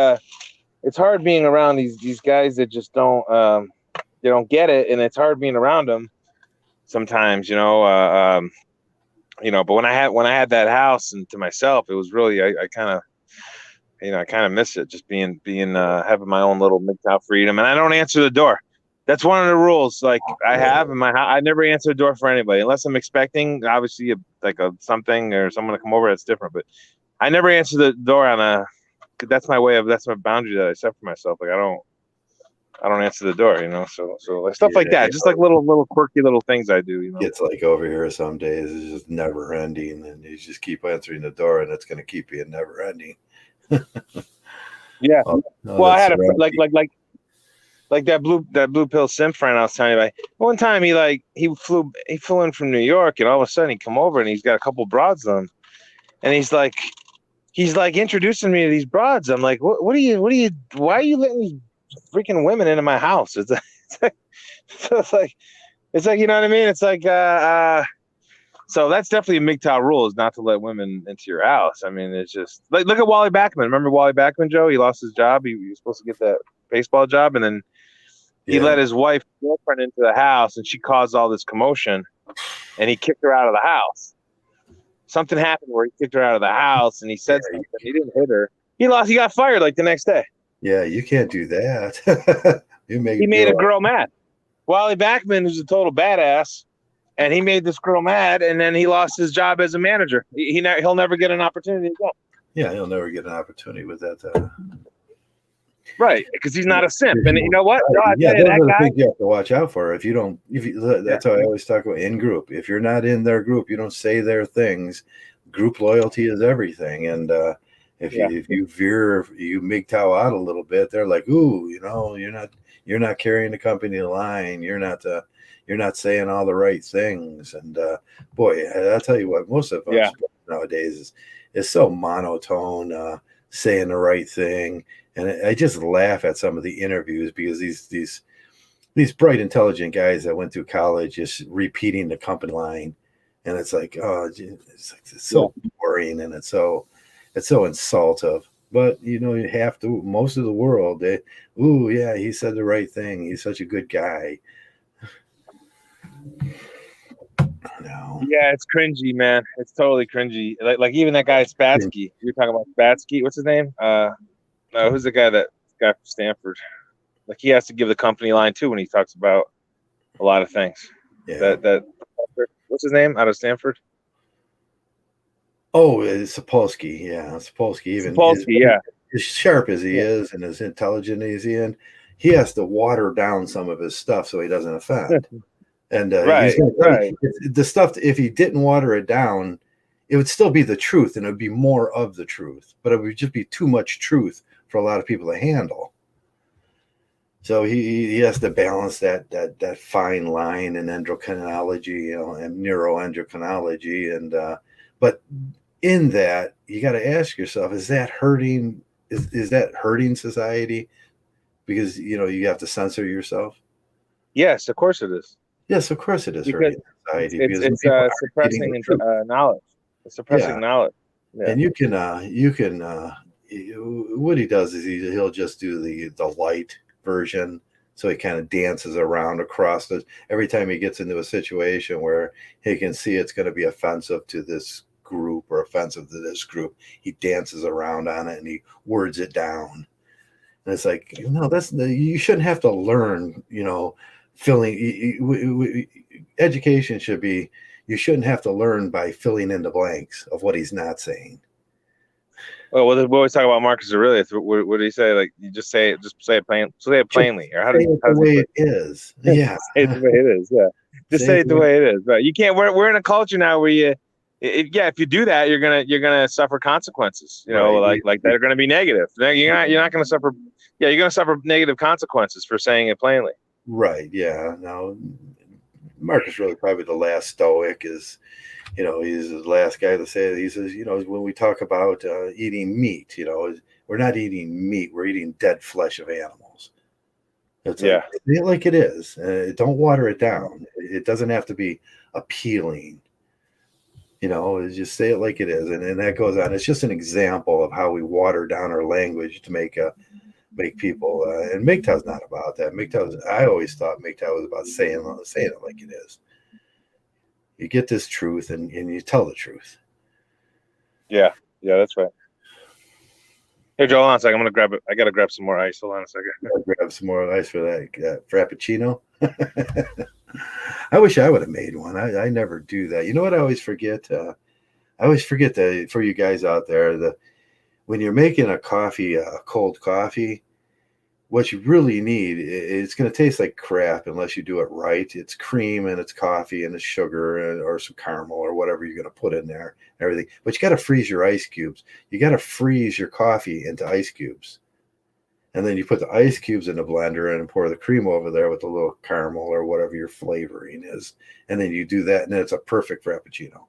it's hard being around these guys that just don't they don't get it, and it's hard being around them sometimes, but when I had that house and to myself, it was really I kind of miss it, just being having my own little Mgtow freedom, and I don't answer the door. That's one of the rules. Like I have in my house, I never answer the door for anybody unless I'm expecting, obviously, something or someone to come over. That's different, but I never answer the door that's my boundary that I set for myself. Like I don't answer the door, so like stuff like that, just like little quirky little things I do, It's like over here some days it's just never ending, and you just keep answering the door, and it's going to keep being never ending. Yeah. Well, I had a like that blue pill simp friend I was telling you about. One time he flew in from New York, and all of a sudden he come over and he's got a couple broads on, and he's like introducing me to these broads. I'm like, why are you letting these freaking women into my house? It's like you know what I mean? It's like so that's definitely a Mgtow rule, is not to let women into your house. I mean, it's just like, look at Wally Backman. Remember Wally Backman, Joe? He lost his job. He was supposed to get that baseball job, and then he let his girlfriend into the house, and she caused all this commotion, and he kicked her out of the house. Something happened where he kicked her out of the house, and he said something. He didn't hit her. He got fired like the next day. Yeah, you can't do that. You make He a made a girl. girl mad. Wally Backman is a total badass, and he made this girl mad, and then he lost his job as a manager. He'll never get an opportunity again. Yeah, he'll never get an opportunity with that. Right, because he's not a simp. And you know what? Right. No, I Yeah, tell you, those that are the guy. things you have to watch out for. Yeah, That's how I always talk about in group. If you're not in their group, you don't say their things. Group loyalty is everything. And yeah, if you veer, you Mgtow out a little bit, they're like, ooh, you're not carrying the company line. You're not saying all the right things. And boy, I'll tell you what, most of yeah, us nowadays is so monotone, saying the right thing. And I just laugh at some of the interviews because these bright, intelligent guys that went through college just repeating the company line, and it's like, oh, it's yeah. so boring and it's so insultive. But you have to. Most of the world, ooh, yeah, he said the right thing. He's such a good guy. No, Yeah, it's cringy, man. It's totally cringy. Like even that guy Spatsky. You're talking about Spatsky. What's his name? No, who's the guy from Stanford? Like he has to give the company line too when he talks about a lot of things. yeah. That what's his name out of Stanford? Oh, it's Sapolsky. Yeah, Sapolsky. Even Sapolsky. Yeah, as sharp as he yeah. is and as intelligent as he is, he has to water down some of his stuff so he doesn't offend. And he's Right, going to tell right. you the stuff. If he didn't water it down, it would still be the truth, and it would be more of the truth. But it would just be too much truth for a lot of people to handle. So he has to balance that fine line in endocrinology, and neuroendocrinology, and but in that you got to ask yourself: is that hurting? Is that hurting society? Because you have to censor yourself. Yes, of course it is. Yes, of course it is Because hurting society it's because people aren't getting the suppressing truth. knowledge. It's Yeah, suppressing knowledge. Yeah, and you can what he does is he'll just do the light version, so he kind of dances around across the every time he gets into a situation where he can see it's going to be offensive to this group or offensive to this group, he dances around on it and he words it down. And it's like, no, you shouldn't have to learn, education should be, you shouldn't have to learn by filling in the blanks of what he's not saying. well, we always talk about Marcus Aurelius. What did he say? Like, you just say it Just plainly, or say it how the does he way put it is. it? Yeah. Say it the way it is. Yeah, just Say say it it the the way, way it is. Right? You can't. We're in a culture now where yeah, if you do that, you're gonna suffer consequences. right. Like that are gonna be negative. You're not gonna suffer. Yeah, you're gonna suffer negative consequences for saying it plainly. Right. Yeah. Now, Marcus really probably the last Stoic is, he's the last guy to say it. He says, when we talk about eating meat, we're not eating meat, we're eating dead flesh of animals. It's like, Yeah, say it like it is. Don't water it down. It doesn't have to be appealing. Just say it like it is, and that goes on. It's just an example of how we water down our language to make people. And Mgtow's not about that. I always thought Mgtow was about saying it like it is. You get this truth, and you tell the truth. yeah, yeah. That's right. Hey, Joel, hold on a second. I'm gonna grab it. I gotta grab some more ice. Hold on a second. I'll grab some more ice for that frappuccino. I wish I would have made one. I never do that. You know what? I always forget. I always forget that for you guys out there, when you're making a coffee, a cold coffee, what you really need, it's going to taste like crap unless you do it right. It's cream and it's coffee and it's sugar or some caramel or whatever you're going to put in there, and everything. But you got to freeze your ice cubes. You got to freeze your coffee into ice cubes. And then you put the ice cubes in the blender and pour the cream over there with a little caramel or whatever your flavoring is. And then you do that, and then it's a perfect frappuccino.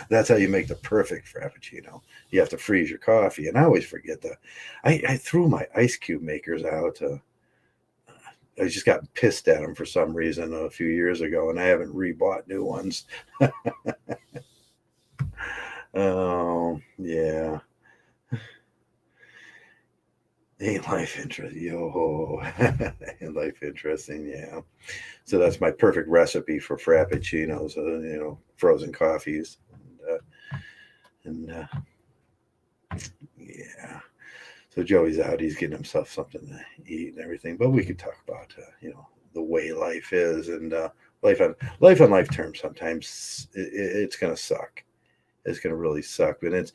That's how you make the perfect frappuccino. You have to freeze your coffee. And I always forget that. I threw my ice cube makers out. I just got pissed at them for some reason a few years ago, and I haven't rebought new ones. Oh, yeah. Ain't life interesting? Yo, ain't life interesting? Yeah. So that's my perfect recipe for frappuccinos. Frozen coffees, and yeah. So Joey's out. He's getting himself something to eat and everything. But we could talk about, the way life is, and life on life terms. Sometimes it's going to suck. It's going to really suck. But it's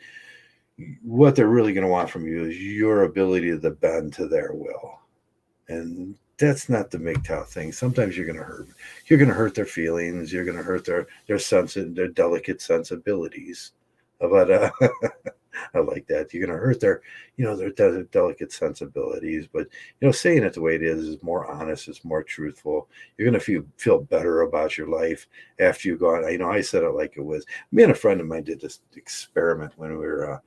what they're really going to want from you is your ability to bend to their will, and that's not the Mgtow thing. Sometimes you're going to hurt. You're going to hurt their feelings. You're going to hurt their delicate sensibilities. But I like that. You're going to hurt their delicate sensibilities. But saying it the way it is more honest. It's more truthful. You're going to feel better about your life after you go on. I said it like it was. Me and a friend of mine did this experiment when we were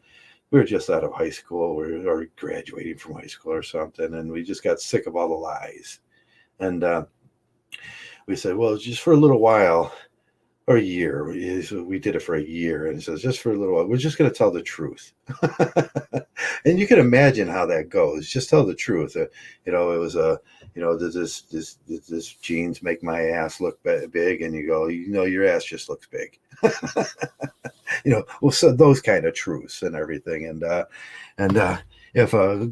just out of high school, or graduating from high school or something, and we just got sick of all the lies. And we said, well, just for a little while, or a year. We did it for a year, and he says, just for a little while, we're just going to tell the truth. And you can imagine how that goes. Just tell the truth. It was does this jeans make my ass look big? And you go, your ass just looks big. Well, so those kind of truths and everything. And if a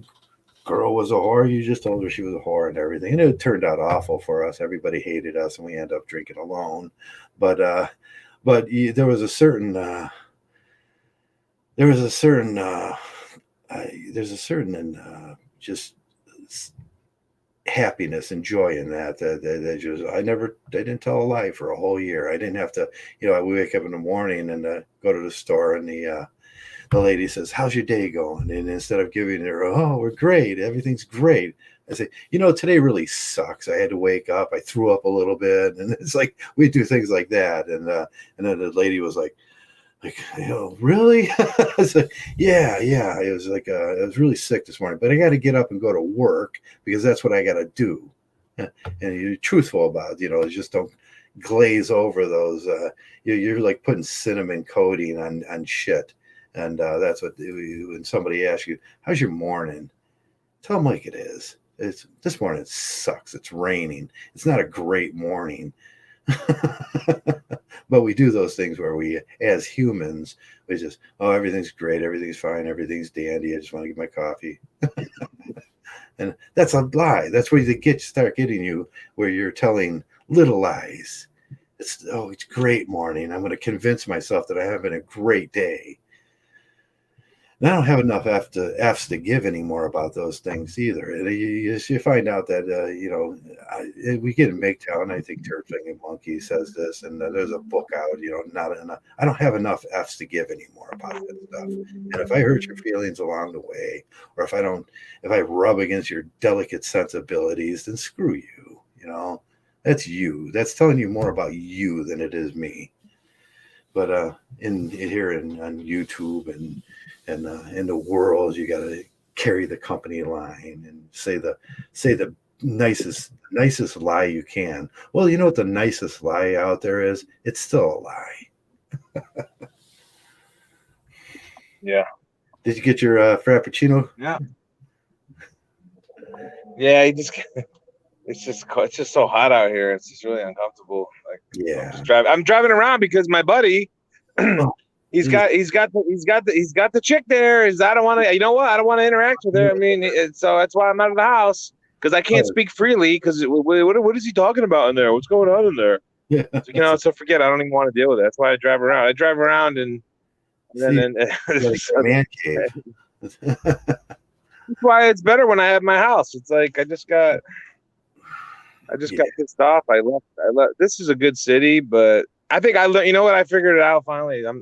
girl was a whore, you just told her she was a whore and everything. And it turned out awful for us. Everybody hated us, and we ended up drinking alone. But there was a certain just happiness and joy in that just I didn't tell a lie for a whole year. I didn't have to. I wake up in the morning and go to the store, and the lady says, how's your day going? And instead of giving her, oh, we're great, everything's great, I say, today really sucks. I had to wake up. I threw up a little bit. And it's like, we do things like that. And then the lady was like, really? I was like, yeah. It was like, I was really sick this morning, but I got to get up and go to work because that's what I got to do. And you're truthful about it. Just don't glaze over those. You're like putting cinnamon coating on shit. And that's what, when somebody asks you, how's your morning? Tell them like it is. This morning it sucks. It's raining. It's not a great morning. But we do those things where we, as humans, we just, everything's great. Everything's fine. Everything's dandy. I just want to get my coffee. And that's a lie. That's where they start getting you, where you're telling little lies. It's great morning. I'm going to convince myself that I'm having a great day. And I don't have enough F's to give anymore about those things either. You find out that, we get in Mgtow, and I think Turtling Monkey says this, and there's a book out, not enough. I don't have enough F's to give anymore about that stuff. And if I hurt your feelings along the way, or if I rub against your delicate sensibilities, then screw you, That's you. That's telling you more about you than it is me. But on YouTube and in the world, you got to carry the company line and say the nicest lie you can. Well, you know what the nicest lie out there is? It's still a lie. Yeah. Did you get your Frappuccino? Yeah. Yeah, it's just so hot out here. It's just really uncomfortable. Like, yeah, I'm driving around because my buddy, he's got the chick there. I don't want to. I don't want to interact with her. I mean, so that's why I'm out of the house, because I can't speak freely. Because what is he talking about in there? What's going on in there? Yeah. So forget. I don't even want to deal with it. That's why I drive around. And then man cave. That's why it's better when I have my house. It's like I just got pissed off. I left. This is a good city, but I think I learned. You know what? I figured it out finally. At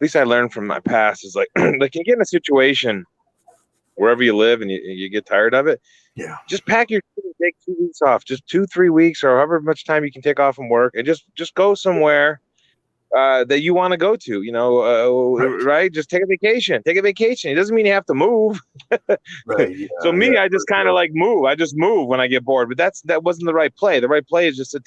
least I learned from my past. Is like like you get in a situation wherever you live and you get tired of it. Yeah. Just pack your shit and take 2 weeks off. Just 2-3 weeks, or however much time you can take off from work, and just go somewhere that you want to go to. Right? Just take a vacation. Take a vacation. It doesn't mean you have to move. Right. Yeah, so I just kind of like move. I just move when I get bored. But that wasn't the right play. The right play is just to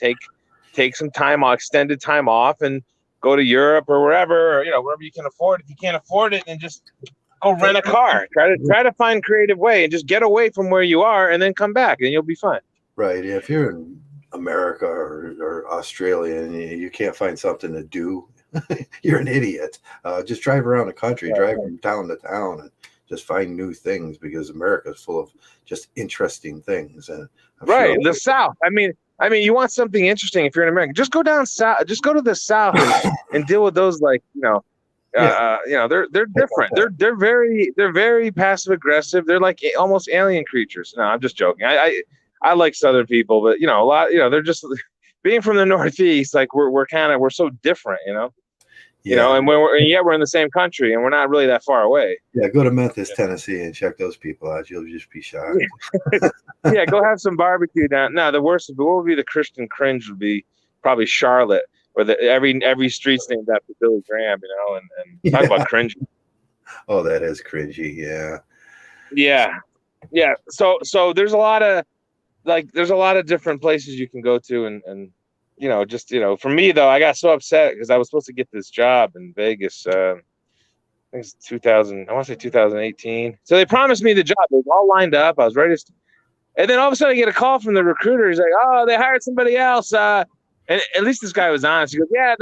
take some time off, extended time off, and go to Europe or wherever, or, wherever you can afford. If you can't afford it, then just go rent a car. Try to find creative way and just get away from where you are, and then come back, and you'll be fine. Right. Yeah, if you're in America or Australia and you can't find something to do, you're an idiot. Just drive around the country, drive from town to town, and just find new things, because America is full of just interesting things. And I'm right, sure the South. I mean, you want something interesting if you're an American, just go down south. Just go to the South and deal with those, like, they're different. They're very passive aggressive. They're like almost alien creatures. No, I'm just joking. I like Southern people, but a lot. They're just being from the Northeast. Like we're so different. And we're in the same country, and we're not really that far away. Yeah, go to Memphis, Tennessee, and check those people out. You'll just be shocked. Yeah, go have some barbecue down. No, the worst. What would be the Christian cringe? Would be probably Charlotte, where every street's named after Billy Graham. And talk about cringe. Oh, that is cringy. Yeah. So there's a lot of different places you can go to, and for me though, I got so upset because I was supposed to get this job in Vegas. I think it's 2000. I want to say 2018. So they promised me the job. It was all lined up. I was ready to, and then all of a sudden I get a call from the recruiter. He's like, "Oh, they hired somebody else." And at least this guy was honest. He goes, "Yeah,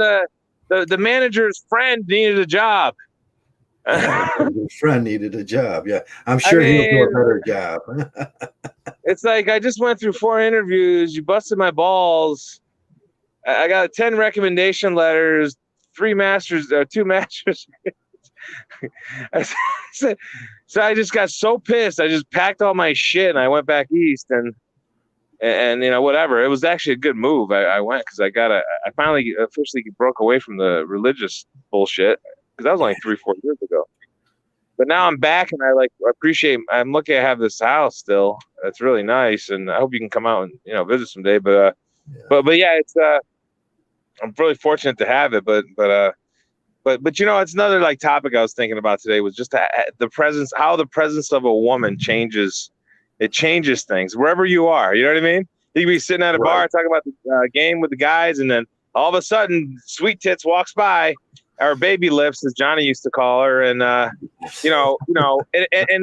the manager's friend needed a job." Your friend needed a job. Yeah, I'm sure he'll do a better job. It's like, I just went through 4 interviews. You busted my balls. I got 10 recommendation letters, 2 masters. So I just got so pissed. I just packed all my shit and I went back east, and whatever. It was actually a good move. I went because I finally officially broke away from the religious bullshit, because that was only 3-4 years ago. But now I'm back, and I'm lucky I have this house still. It's really nice, and I hope you can come out and visit someday. But yeah, it's I'm really fortunate to have it. But it's another topic I was thinking about today, was just how the presence of a woman changes things wherever you are. You know what I mean? You can be sitting at a bar talking about the game with the guys, and then all of a sudden, Sweet Tits walks by, or Baby Lips, as Johnny used to call her, and and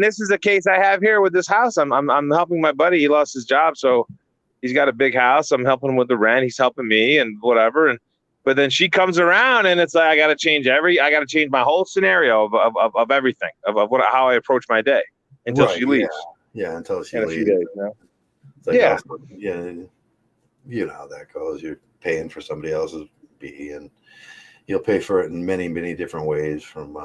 this is a case I have here with this house. I'm helping my buddy. He lost his job, so he's got a big house. I'm helping him with the rent. He's helping me and whatever. But then she comes around, and it's like I got to change my whole scenario of everything, of how I approach my day until she leaves. Yeah, until she leaves. It's like, you know how that goes. You're paying for somebody else's B, and you'll pay for it in many, many different ways, from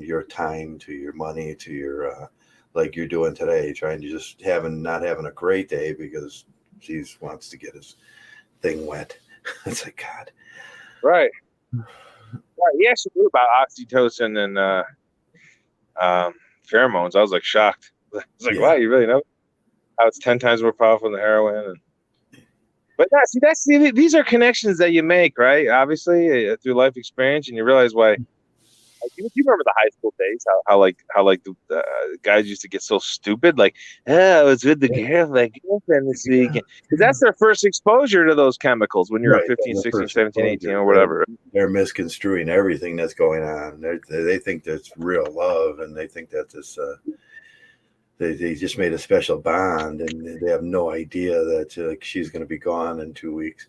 your time to your money to your like you're doing today, trying to just not having a great day because she wants to get his thing wet. It's like, God. Right. He actually knew about oxytocin and pheromones. I was shocked. I was like, wow, you really know how it's 10 times more powerful than heroin? But these are connections that you make, right? Obviously, through life experience, and you realize why. You remember the high school days? How the guys used to get so stupid, I was with the girlfriend this week, because that's their first exposure to those chemicals when you're 15, 16, 17, 18, or whatever. They're misconstruing everything that's going on. They think that's real love, and they think that this. They just made a special bond, and they have no idea that she's going to be gone in 2 weeks.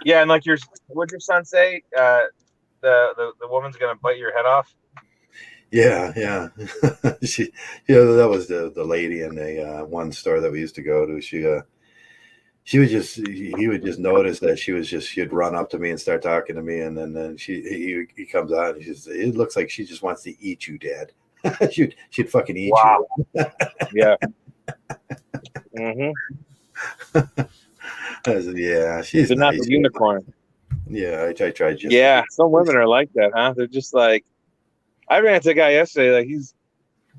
Yeah, and what'd your son say? The woman's going to bite your head off? Yeah. She, that was the lady in the one store that we used to go to. He would just notice that she'd run up to me and start talking to me, and then he comes out and it looks like she just wants to eat you, Dad. she'd fucking eat you. Yeah. Mm-hmm. I said, yeah, she's not the unicorn. Yeah, I tried. Some women are like that, huh? They're just like, I ran into a guy yesterday.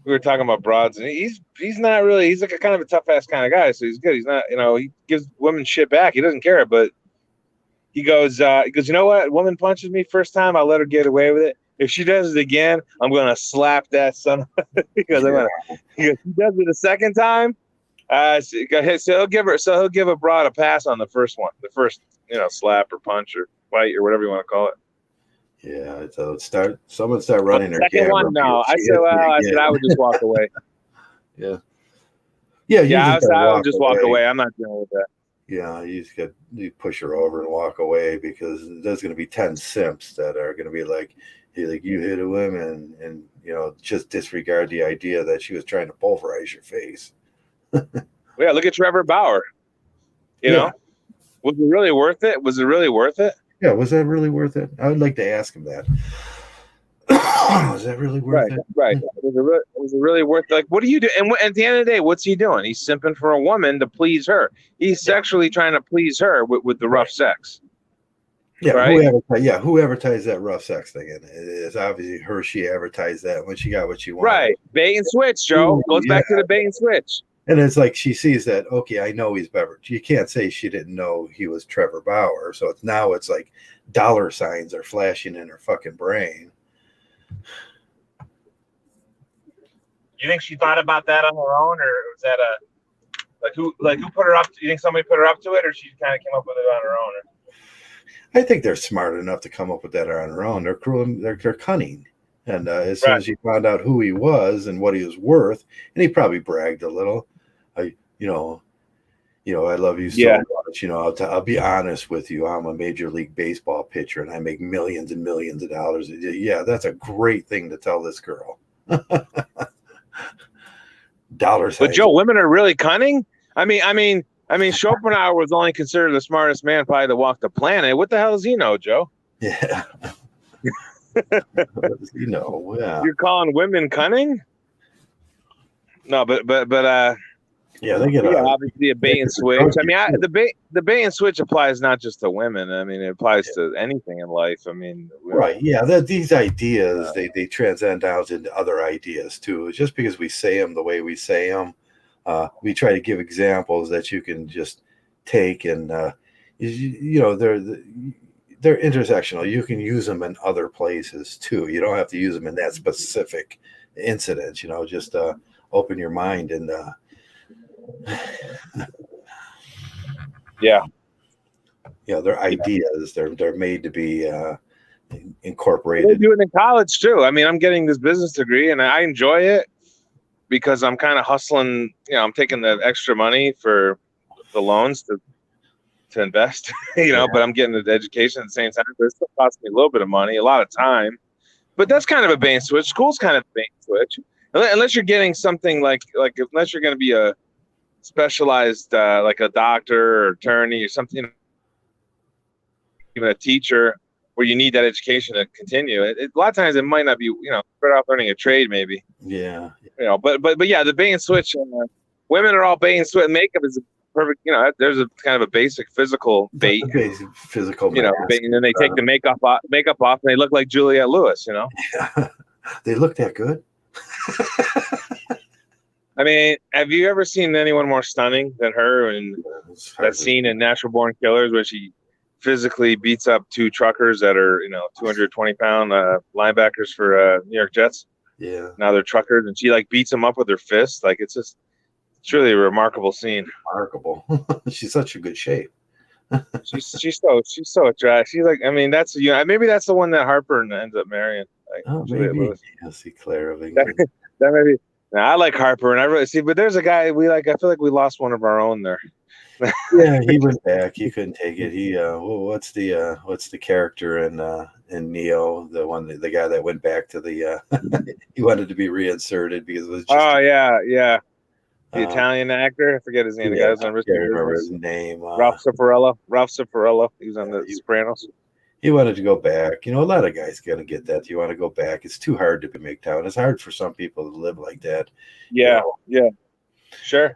We were talking about broads, and he's not really. He's like a kind of a tough ass kind of guy, so he's good. He's not, he gives women shit back. He doesn't care, but he goes, you know what? A woman punches me first time, I'll let her get away with it. If she does it again, I'm gonna slap that son. Because he does it a second time. So he'll give a broad a pass on the first one, the first slap or punch or fight or whatever you want to call it. Yeah, so someone start running their second camera. One, no. I said I would just walk away. Yeah. I would just walk away. I'm not dealing with that. Yeah, you push her over and walk away because there's going to be 10 simps that are going to be like, hey, like you hit a woman, and just disregard the idea that she was trying to pulverize your face. Yeah, look at Trevor Bauer. You know, was it really worth it? Was it really worth it? Yeah, was that really worth it? I would like to ask him that. Was that really worth it? Right. Was it really worth it? Like, what do you do? And at the end of the day, what's he doing? He's simping for a woman to please her. He's sexually trying to please her with the rough sex. Yeah, right? who advertised that rough sex thing? And it's obviously her. She advertised that when she got what she wanted. Right. Bait and switch, Joe. Goes back to the bait and switch. And it's like she sees that, okay, I know he's Beverage. You can't say she didn't know he was Trevor Bauer. So it's like dollar signs are flashing in her fucking brain. You think she thought about that on her own, or was that who put her up? You think somebody put her up to it, or she kind of came up with it on her own? I think they're smart enough to come up with that on their own. They're cruel. They're cunning. And as soon as he found out who he was and what he was worth, and he probably bragged a little, I love you so much. I'll be honest with you. I'm a Major League Baseball pitcher, and I make millions and millions of dollars. Yeah, that's a great thing to tell this girl. Dollars. But Joe, women are really cunning. I mean, Schopenhauer was only considered the smartest man probably to walk the planet. What the hell does he know, Joe? Yeah. Yeah. You're calling women cunning? No, but yeah, they get obviously a bait and switch. I mean, the bait and switch applies not just to women. I mean, it applies to anything in life. I mean, right? Yeah, these ideas they transcend out into other ideas too. Just because we say them the way we say them, we try to give examples that you can just take, and they're intersectional. You can use them in other places too. You don't have to use them in that specific incident. Just open your mind and. Yeah, they're ideas. They're made to be incorporated. They do it in college too. I mean, I'm getting this business degree, and I enjoy it because I'm kind of hustling. I'm taking the extra money for the loans to invest. But I'm getting the education at the same time. But it still costs me a little bit of money, a lot of time. But that's kind of a bait and switch. School's kind of a bait and switch, unless you're getting something like unless you're going to be a specialized like a doctor or attorney or something, even a teacher, where you need that education to continue. A lot of times it might not be, better off learning a trade maybe. Yeah. But yeah, the bait and switch. Women are all bait and switch. Makeup is a perfect. There's a kind of a basic physical bait. Basic physical. Bait, and then they take the makeup off, and they look like Juliette Lewis. Yeah. They look that good. I mean, have you ever seen anyone more stunning than her? And that scene in Natural Born Killers where she physically beats up two truckers that are, 220-pound linebackers for New York Jets. Yeah. Now they're truckers, and she beats them up with her fist. It's really a remarkable scene. Remarkable. She's such a good shape. she's so attractive. She's that's maybe that's the one that Harper ends up marrying. Maybe. Yeah, see, Claire. That maybe. Now, I like Harper, and I really see, but there's a guy we like. I feel like we lost one of our own there. Yeah, he went back. He couldn't take it. He what's the character in Neo, the guy that went back to the he wanted to be reinserted because it was just the Italian actor. I forget his name. The guy was on I can't remember his name. Ralph Cifarello. He was on The Sopranos. He wanted to go back. A lot of guys got to get that. You want to go back. It's too hard to be Mgtow. It's hard for some people to live like that. Yeah, sure.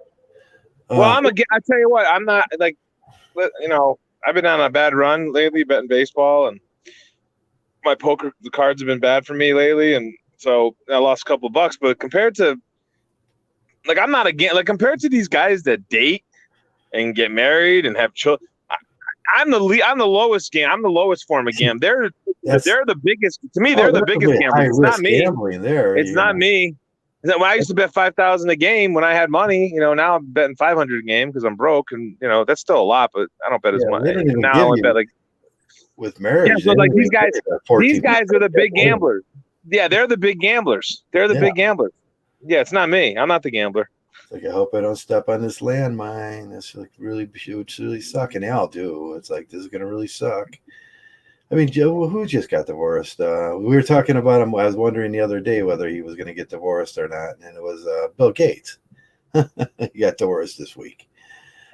Well, I tell you what, I'm not I've been on a bad run lately betting baseball, and my poker cards have been bad for me lately, and so I lost a couple of bucks. But compared to I'm not compared to these guys that date and get married and have children. I'm the lowest game. I'm the lowest form of gam. They're the biggest. To me, they're the biggest gamblers. It's not me. It's not me. When I used to bet 5,000 a game when I had money, now I'm betting 500 a game because I'm broke, and that's still a lot, but I don't bet as much. Now I bet with marriage. Yeah, so these guys are the big gamblers. Yeah, they're the big gamblers. They're the big gamblers. Yeah, it's not me. I'm not the gambler. It's like, I hope I don't step on this landmine. It's like really, it would really suck. And they all do. It's like, this is going to really suck. I mean, Joe, who just got divorced? We were talking about him. I was wondering the other day whether he was going to get divorced or not. And it was Bill Gates. He got divorced this week.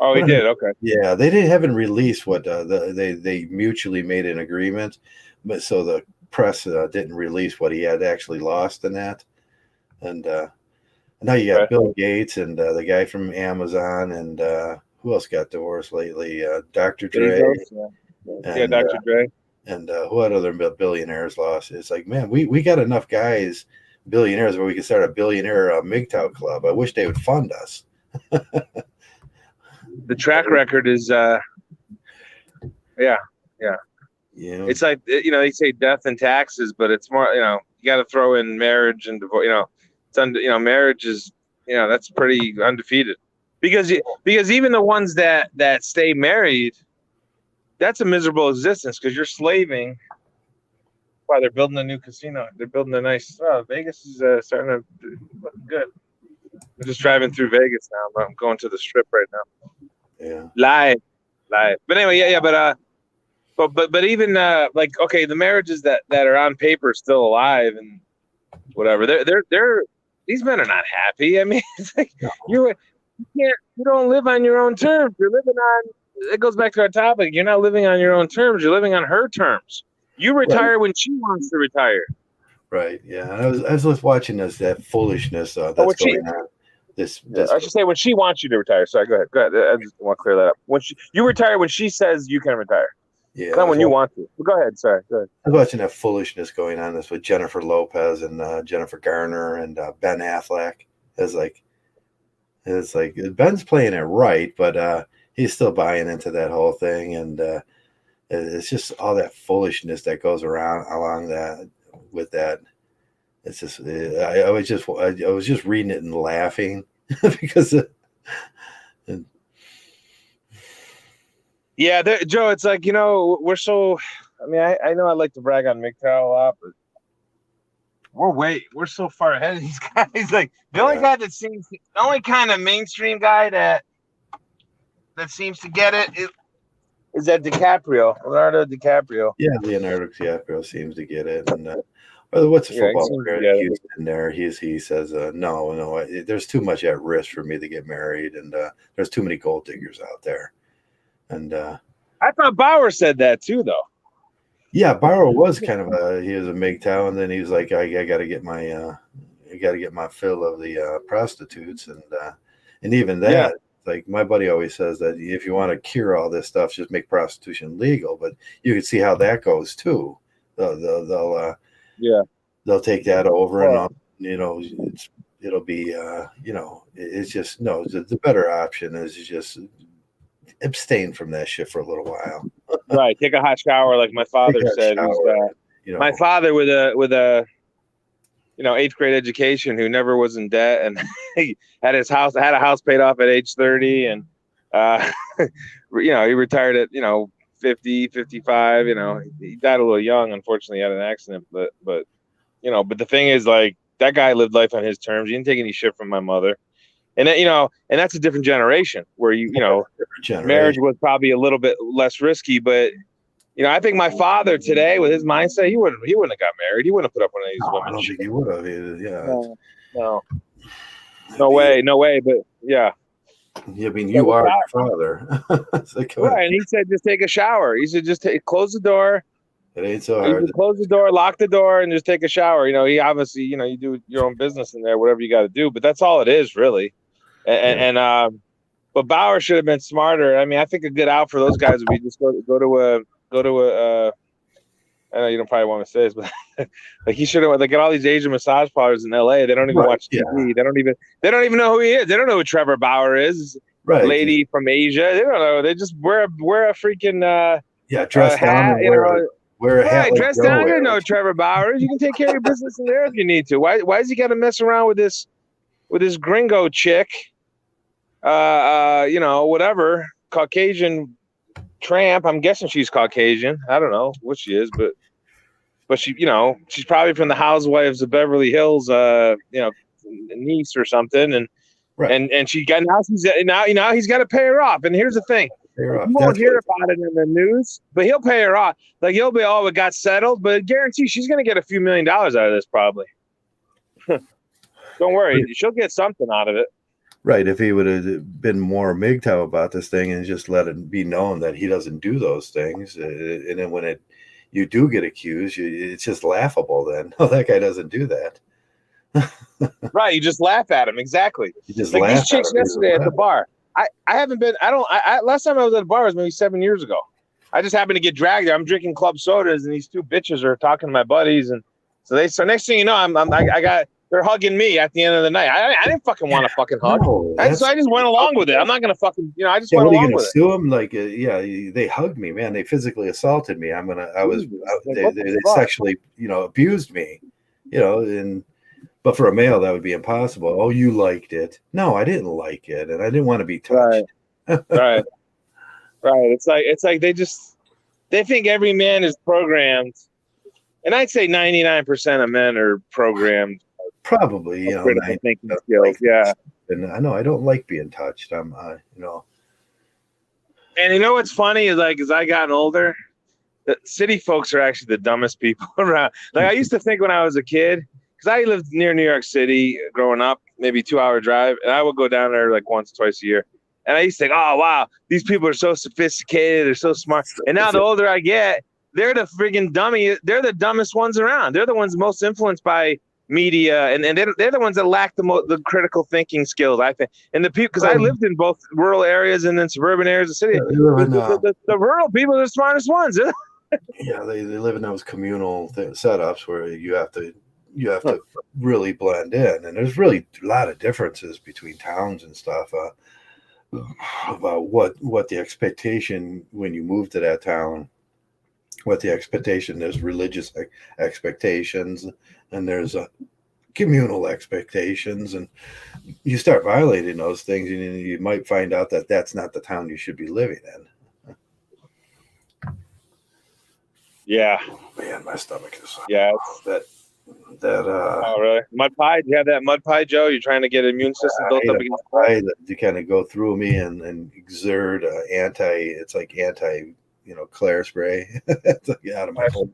Oh, he did. Okay. Yeah, they haven't released what they mutually made an agreement, but so the press didn't release what he had actually lost in that. And now you got Bill Gates and the guy from Amazon, and who else got divorced lately? Dr. Dre. Yeah, Dr. Dre. And what other billionaires lost? It's like, man, we got enough guys, billionaires, where we could start a billionaire Mgtow club. I wish they would fund us. The track record is, yeah. It's like, they say death and taxes, but it's more, you got to throw in marriage and divorce. Marriage is, that's pretty undefeated, because even the ones that stay married, that's a miserable existence, because you're slaving while they're building a new casino. They're building a nice. Vegas is starting to look good. I'm just driving through Vegas now. I'm going to the Strip right now. Yeah. Live. But anyway, yeah. But even like, okay, the marriages that are on paper still alive and whatever. They're these men are not happy. I mean, it's like you don't live on your own terms. You're living on. It goes back to our topic. You're not living on your own terms. You're living on her terms. You retire when she wants to retire. Right. Yeah. I was just watching that foolishness that's going on. I should say when she wants you to retire. Sorry, go ahead. I just want to clear that up. When you retire when she says you can retire. Yeah. Not when you want to. But go ahead. Sorry. Go ahead. I was watching that foolishness going on this with Jennifer Lopez and Jennifer Garner and Ben Affleck. It's like Ben's playing it right, but he's still buying into that whole thing, and it's just all that foolishness that goes along that with that. It's just I was just reading it and laughing because yeah, Joe, it's like, we're so. I mean, I know I like to brag on Mgtow a lot, but we're so far ahead of these guys. Like the only guy that seems, the only kind of mainstream guy that seems to get it is that Leonardo DiCaprio. Yeah, Leonardo DiCaprio seems to get it. And what's the football player in Houston there? He says, no, there's too much at risk for me to get married, and there's too many gold diggers out there. And I thought Bauer said that too, though. Yeah, Bauer was kind of he was a Mgtow, and then he was like, I got to get my fill of the prostitutes, and even that. Yeah. Like my buddy always says that if you want to cure all this stuff, just make prostitution legal. But you can see how that goes too. They'll take that over, and it'll be it's just the better option is just abstain from that shit for a little while. Right, take a hot shower, like my father said. My father with a 8th grade education, who never was in debt, and he had a house paid off at age 30, and he retired at 50, 55. He died a little young, unfortunately. He had an accident, but the thing is, like, that guy lived life on his terms. He didn't take any shit from my mother, and and that's a different generation where marriage was probably a little bit less risky, but. I think my father today, with his mindset, he wouldn't have got married. He wouldn't have put up one of these women. I don't think he would have. Yeah. No way. But yeah. I mean, you are your father. Right, and he said, just take a shower. He said, just close the door. It ain't so hard. Close the door, lock the door, and just take a shower. He obviously, you do your own business in there, whatever you got to do. But that's all it is, really. But Bauer should have been smarter. I mean, I think a good out for those guys would be just go to a I know you don't probably want to say this, but like he should have. Like, all these Asian massage parlors in LA, they don't even watch TV. Yeah. They don't even know who he is. They don't know who Trevor Bauer is. Right. Lady from Asia. They don't know. They just wear a freaking dress down and wear a hat. Like dress down. You know Trevor Bauer. You can take care of your business in there if you need to. Why does he got to mess around with this gringo chick? Whatever, Caucasian tramp. I'm guessing she's Caucasian. I don't know what she is, but she, she's probably from the Housewives of Beverly Hills, niece or something. And Right. And she got now he's got to pay her off. And here's the thing. You won't hear about it in the news, but he'll pay her off. Like he'll be, oh, it got settled, but guarantee she's going to get a few $1 million out of this probably. Don't worry, she'll get something out of it. Right. If he would have been more Mgtow about this thing and just let it be known that he doesn't do those things, and then when you do get accused, it's just laughable. Then, oh, that guy doesn't do that. Right. You just laugh at him. Exactly. You just like laugh these chicks yesterday at the bar. I haven't been. Last time I was at a bar was maybe 7 years ago. I just happened to get dragged there. I'm drinking club sodas, and these two bitches are talking to my buddies, and so next thing you know, they're hugging me at the end of the night. I didn't fucking want to fucking hug. So I just went along with it. I'm not gonna fucking, I just went along with it. Sue them? Like, they hugged me, man. They physically assaulted me. They sexually, abused me, but for a male that would be impossible. Oh, you liked it? No, I didn't like it, and I didn't want to be touched. Right. It's like they think every man is programmed, and I'd say 99% of men are programmed. Probably, critical thinking skills. Yeah. And I know I don't like being touched. And what's funny is as I gotten older, the city folks are actually the dumbest people around. Like I used to think when I was a kid, because I lived near New York City growing up, maybe 2-hour drive, and I would go down there like once, twice a year. And I used to think, oh wow, these people are so sophisticated, they're so smart. And now the older I get, they're the friggin' dummy. They're the dumbest ones around. They're the ones most influenced by media, and they're the ones that lack the critical thinking skills, I think. And the people, because I lived in both rural areas and then suburban areas of the city. The rural people are the smartest ones. Yeah, they live in those communal setups where you have to really blend in, and there's really a lot of differences between towns and stuff about what the expectation when you move to that town. What the expectation, there's religious expectations, and there's communal expectations, and you start violating those things, and you might find out that that's not the town you should be living in. Yeah, man, my stomach is oh really? Mud pie? Do you have that mud pie, Joe? You're trying to get an immune system built up against pie to kind of go through me and exert anti Claire spray. Out of my phone.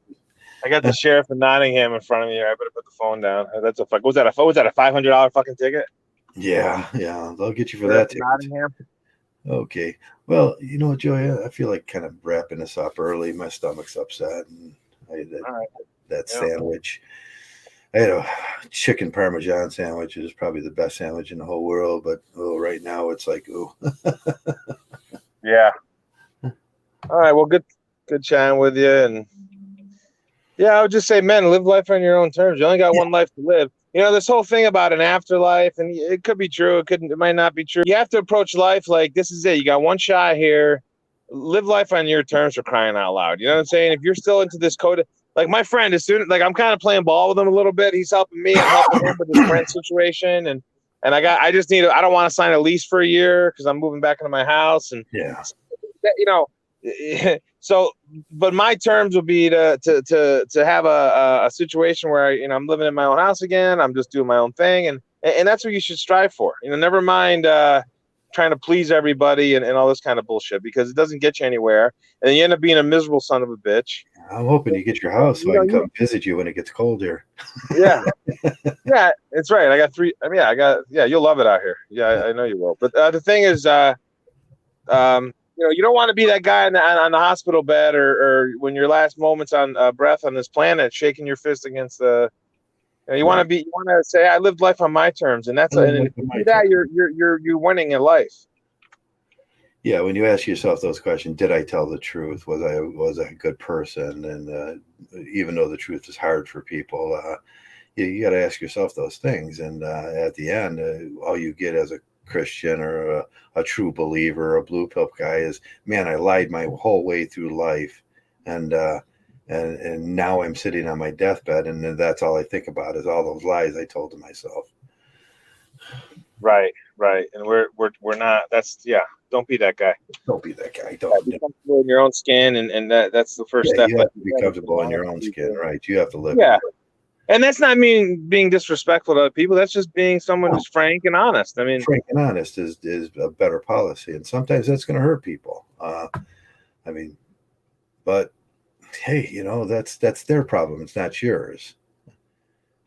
I got the sheriff of Nottingham in front of me here. I better put the phone down. That's was that a $500 fucking ticket? Yeah, they'll get you for that ticket. Nottingham. Okay. Well, Joey, I feel like kind of wrapping this up early. My stomach's upset, and I had that sandwich. I had a chicken parmesan sandwich. It is probably the best sandwich in the whole world, but right now it's like, yeah. All right, well, good chatting with you, and I would just say, man, live life on your own terms. You only got one life to live. This whole thing about an afterlife, and it could be true, it might not be true. You have to approach life like this is it. You got one shot here. Live life on your terms, for crying out loud. You know what I'm saying? If you're still into this code, like my friend, as soon I'm kind of playing ball with him a little bit. He's helping me. I'm helping him with his rent situation, and I don't want to sign a lease for a year because I'm moving back into my house, and so, but my terms would be to have a situation where I'm living in my own house again. I'm just doing my own thing, and that's what you should strive for. Never mind trying to please everybody and all this kind of bullshit, because it doesn't get you anywhere, and then you end up being a miserable son of a bitch. I'm hoping you get your house so I can come visit you when it gets cold here. Yeah, it's right. I got 3. You'll love it out here. Yeah, I know you will. But the thing is, you don't want to be that guy on the hospital bed or when your last moments on breath on this planet, shaking your fist against the. You want to say, I lived life on my terms, and that's and if you do that, you're winning in life. Yeah, when you ask yourself those questions, did I tell the truth? Was I a good person? And even though the truth is hard for people, you got to ask yourself those things. And at the end, all you get as a Christian or a true believer or a blue pill guy is, man, I lied my whole way through life, and now I'm sitting on my deathbed, and that's all I think about is all those lies I told to myself. Right, and we're not. Don't be that guy. Don't be that guy. Don't be comfortable in your own skin, and that's the first step. You have to be comfortable in your own skin, right? You have to live. Yeah. And that's not mean being disrespectful to other people. That's just being someone who's frank and honest. I mean, frank and honest is a better policy, and sometimes that's going to hurt people. I mean, but hey, that's their problem. It's not yours.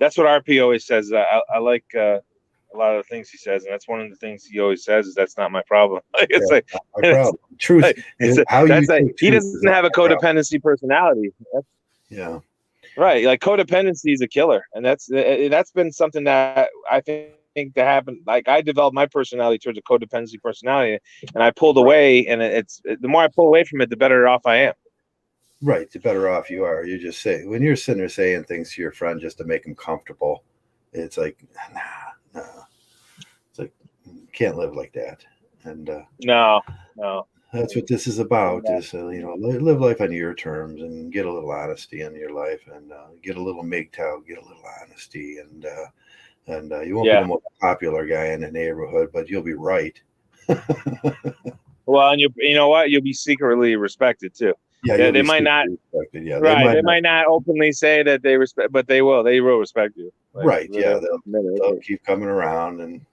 that's what RP always says. I like a lot of the things he says, and that's one of the things he always says is that's not my problem. It's That's like not my problem. Truth. like, How you take he truth doesn't is have a not my problem. codependency personality. Yeah. Right, like codependency is a killer, and that's been something that I think that happened. Like I developed my personality towards a codependency personality, and I pulled away, and it's the more I pull away from it, the better off I am. Right. The better off you are. You just say when you're sitting there saying things to your friend just to make them comfortable, it's like, nah. It's like you can't live like that. And No. that's what this is about. Is live life on your terms and get a little honesty in your life and get a little Mgtow, get a little honesty, and you won't be the most popular guy in the neighborhood, but you'll be right. Well, and you know what? You'll be secretly respected too. Yeah, they might not. respected. Yeah, Right, they might not openly say that they respect, but they will. They will respect you. Like, right? Yeah, they'll keep coming around and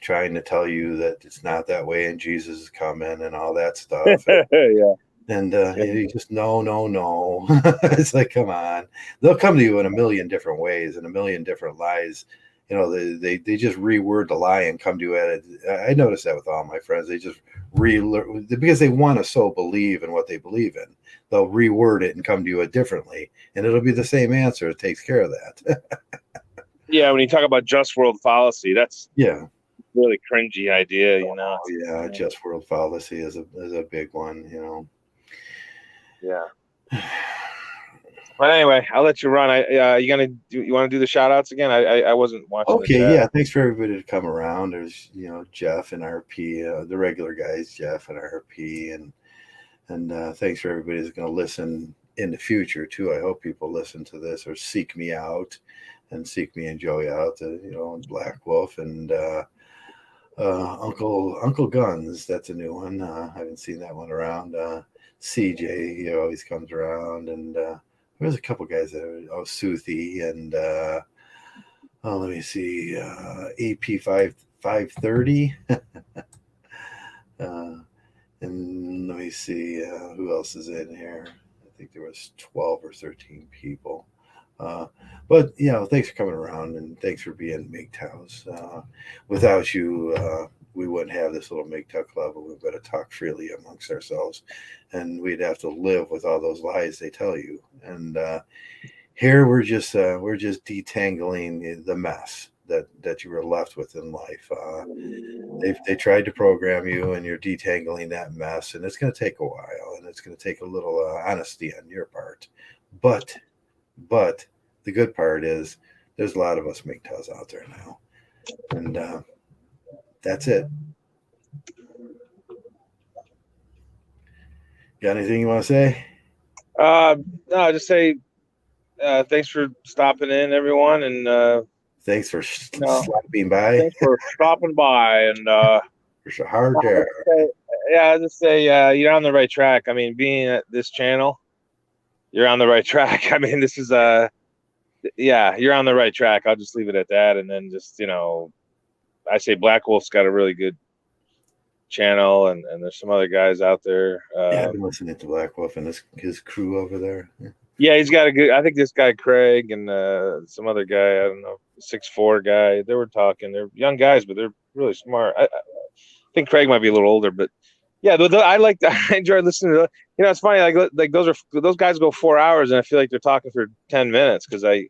trying to tell you that it's not that way and Jesus is coming and all that stuff. And you just no. It's like, come on. They'll come to you in a million different ways and a million different lies. They just reword the lie and come to you at it. I notice that with all my friends. They just because they want to so believe in what they believe in. They'll reword it and come to you differently, and it'll be the same answer. It takes care of that. Yeah, when you talk about just world fallacy, that's really cringy idea, Yeah, just world fallacy is a big one, Yeah. But anyway, I'll let you run. You want to do the shout outs again? I wasn't watching. Okay, yeah. Thanks for everybody to come around. There's Jeff and RP, the regular guys, Jeff and RP, and thanks for everybody who's going to listen in the future too. I hope people listen to this or seek me out and seek me and Joey out. Black Wolf and Uncle Guns. That's a new one. I haven't seen that one around. CJ, he always comes around, and there's a couple guys that are Soothie and let me see, AP 530. And let me see who else is in here. I think there was 12 or 13 people. But thanks for coming around and thanks for being Mgtows. Without you, we wouldn't have this little Mgtow club, and we've got to talk freely amongst ourselves, and we'd have to live with all those lies they tell you. And here we're just detangling the mess that you were left with in life. They tried to program you, and you're detangling that mess, and it's going to take a while, and it's going to take a little honesty on your part. But the good part is there's a lot of us Mgtows out there now, and that's it. Got anything you want to say? No, just say thanks for stopping in, everyone, and thanks for stopping by. Thanks for stopping by, and it's hard there. I'll just say you're on the right track. I mean, being at this channel, you're on the right track. I mean, this is you're on the right track. I'll just leave it at that, and then just I say Black Wolf's got a really good channel, and there's some other guys out there. I've been listening to Black Wolf and his crew over there. Yeah, he's got a good. I think this guy Craig and some other guy, I don't know, 6'4" guy. They were talking. They're young guys, but they're really smart. I think Craig might be a little older, but yeah, I enjoy listening to. It's funny. Like those guys go 4 hours, and I feel like they're talking for 10 minutes because they're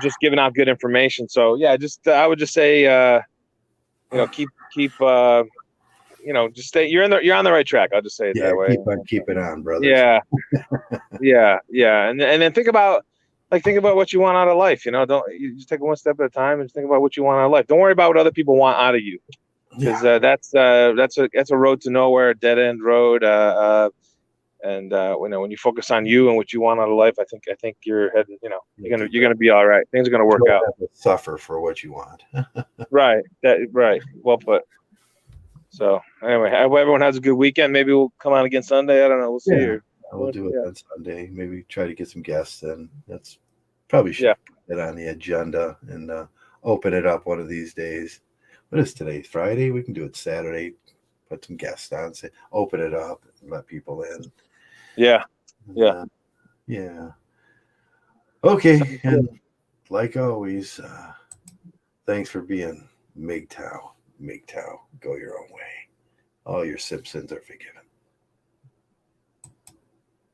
just giving out good information. So yeah, I would just say keep just stay. You're on the right track. I'll just say it that way. Keep it on, brother. Yeah, yeah, and then think about what you want out of life. Don't you just take it one step at a time and just think about what you want out of life. Don't worry about what other people want out of you, because that's a road to nowhere, a dead end road. And when you focus on you and what you want out of life, I think you're heading. You're gonna be all right. Things are gonna work out. Suffer for what you want. Right. Right. Well put. So anyway, I hope everyone has a good weekend. Maybe we'll come on again Sunday. I don't know. We'll see. We'll do it on Sunday. Maybe try to get some guests in. That's Probably should put it on the agenda and open it up one of these days. What is today? Friday? We can do it Saturday. Put some guests on, say, open it up, and let people in. Yeah. Yeah. Okay. And like always, thanks for being Mgtow. Mgtow. Go your own way. All your sip sins are forgiven.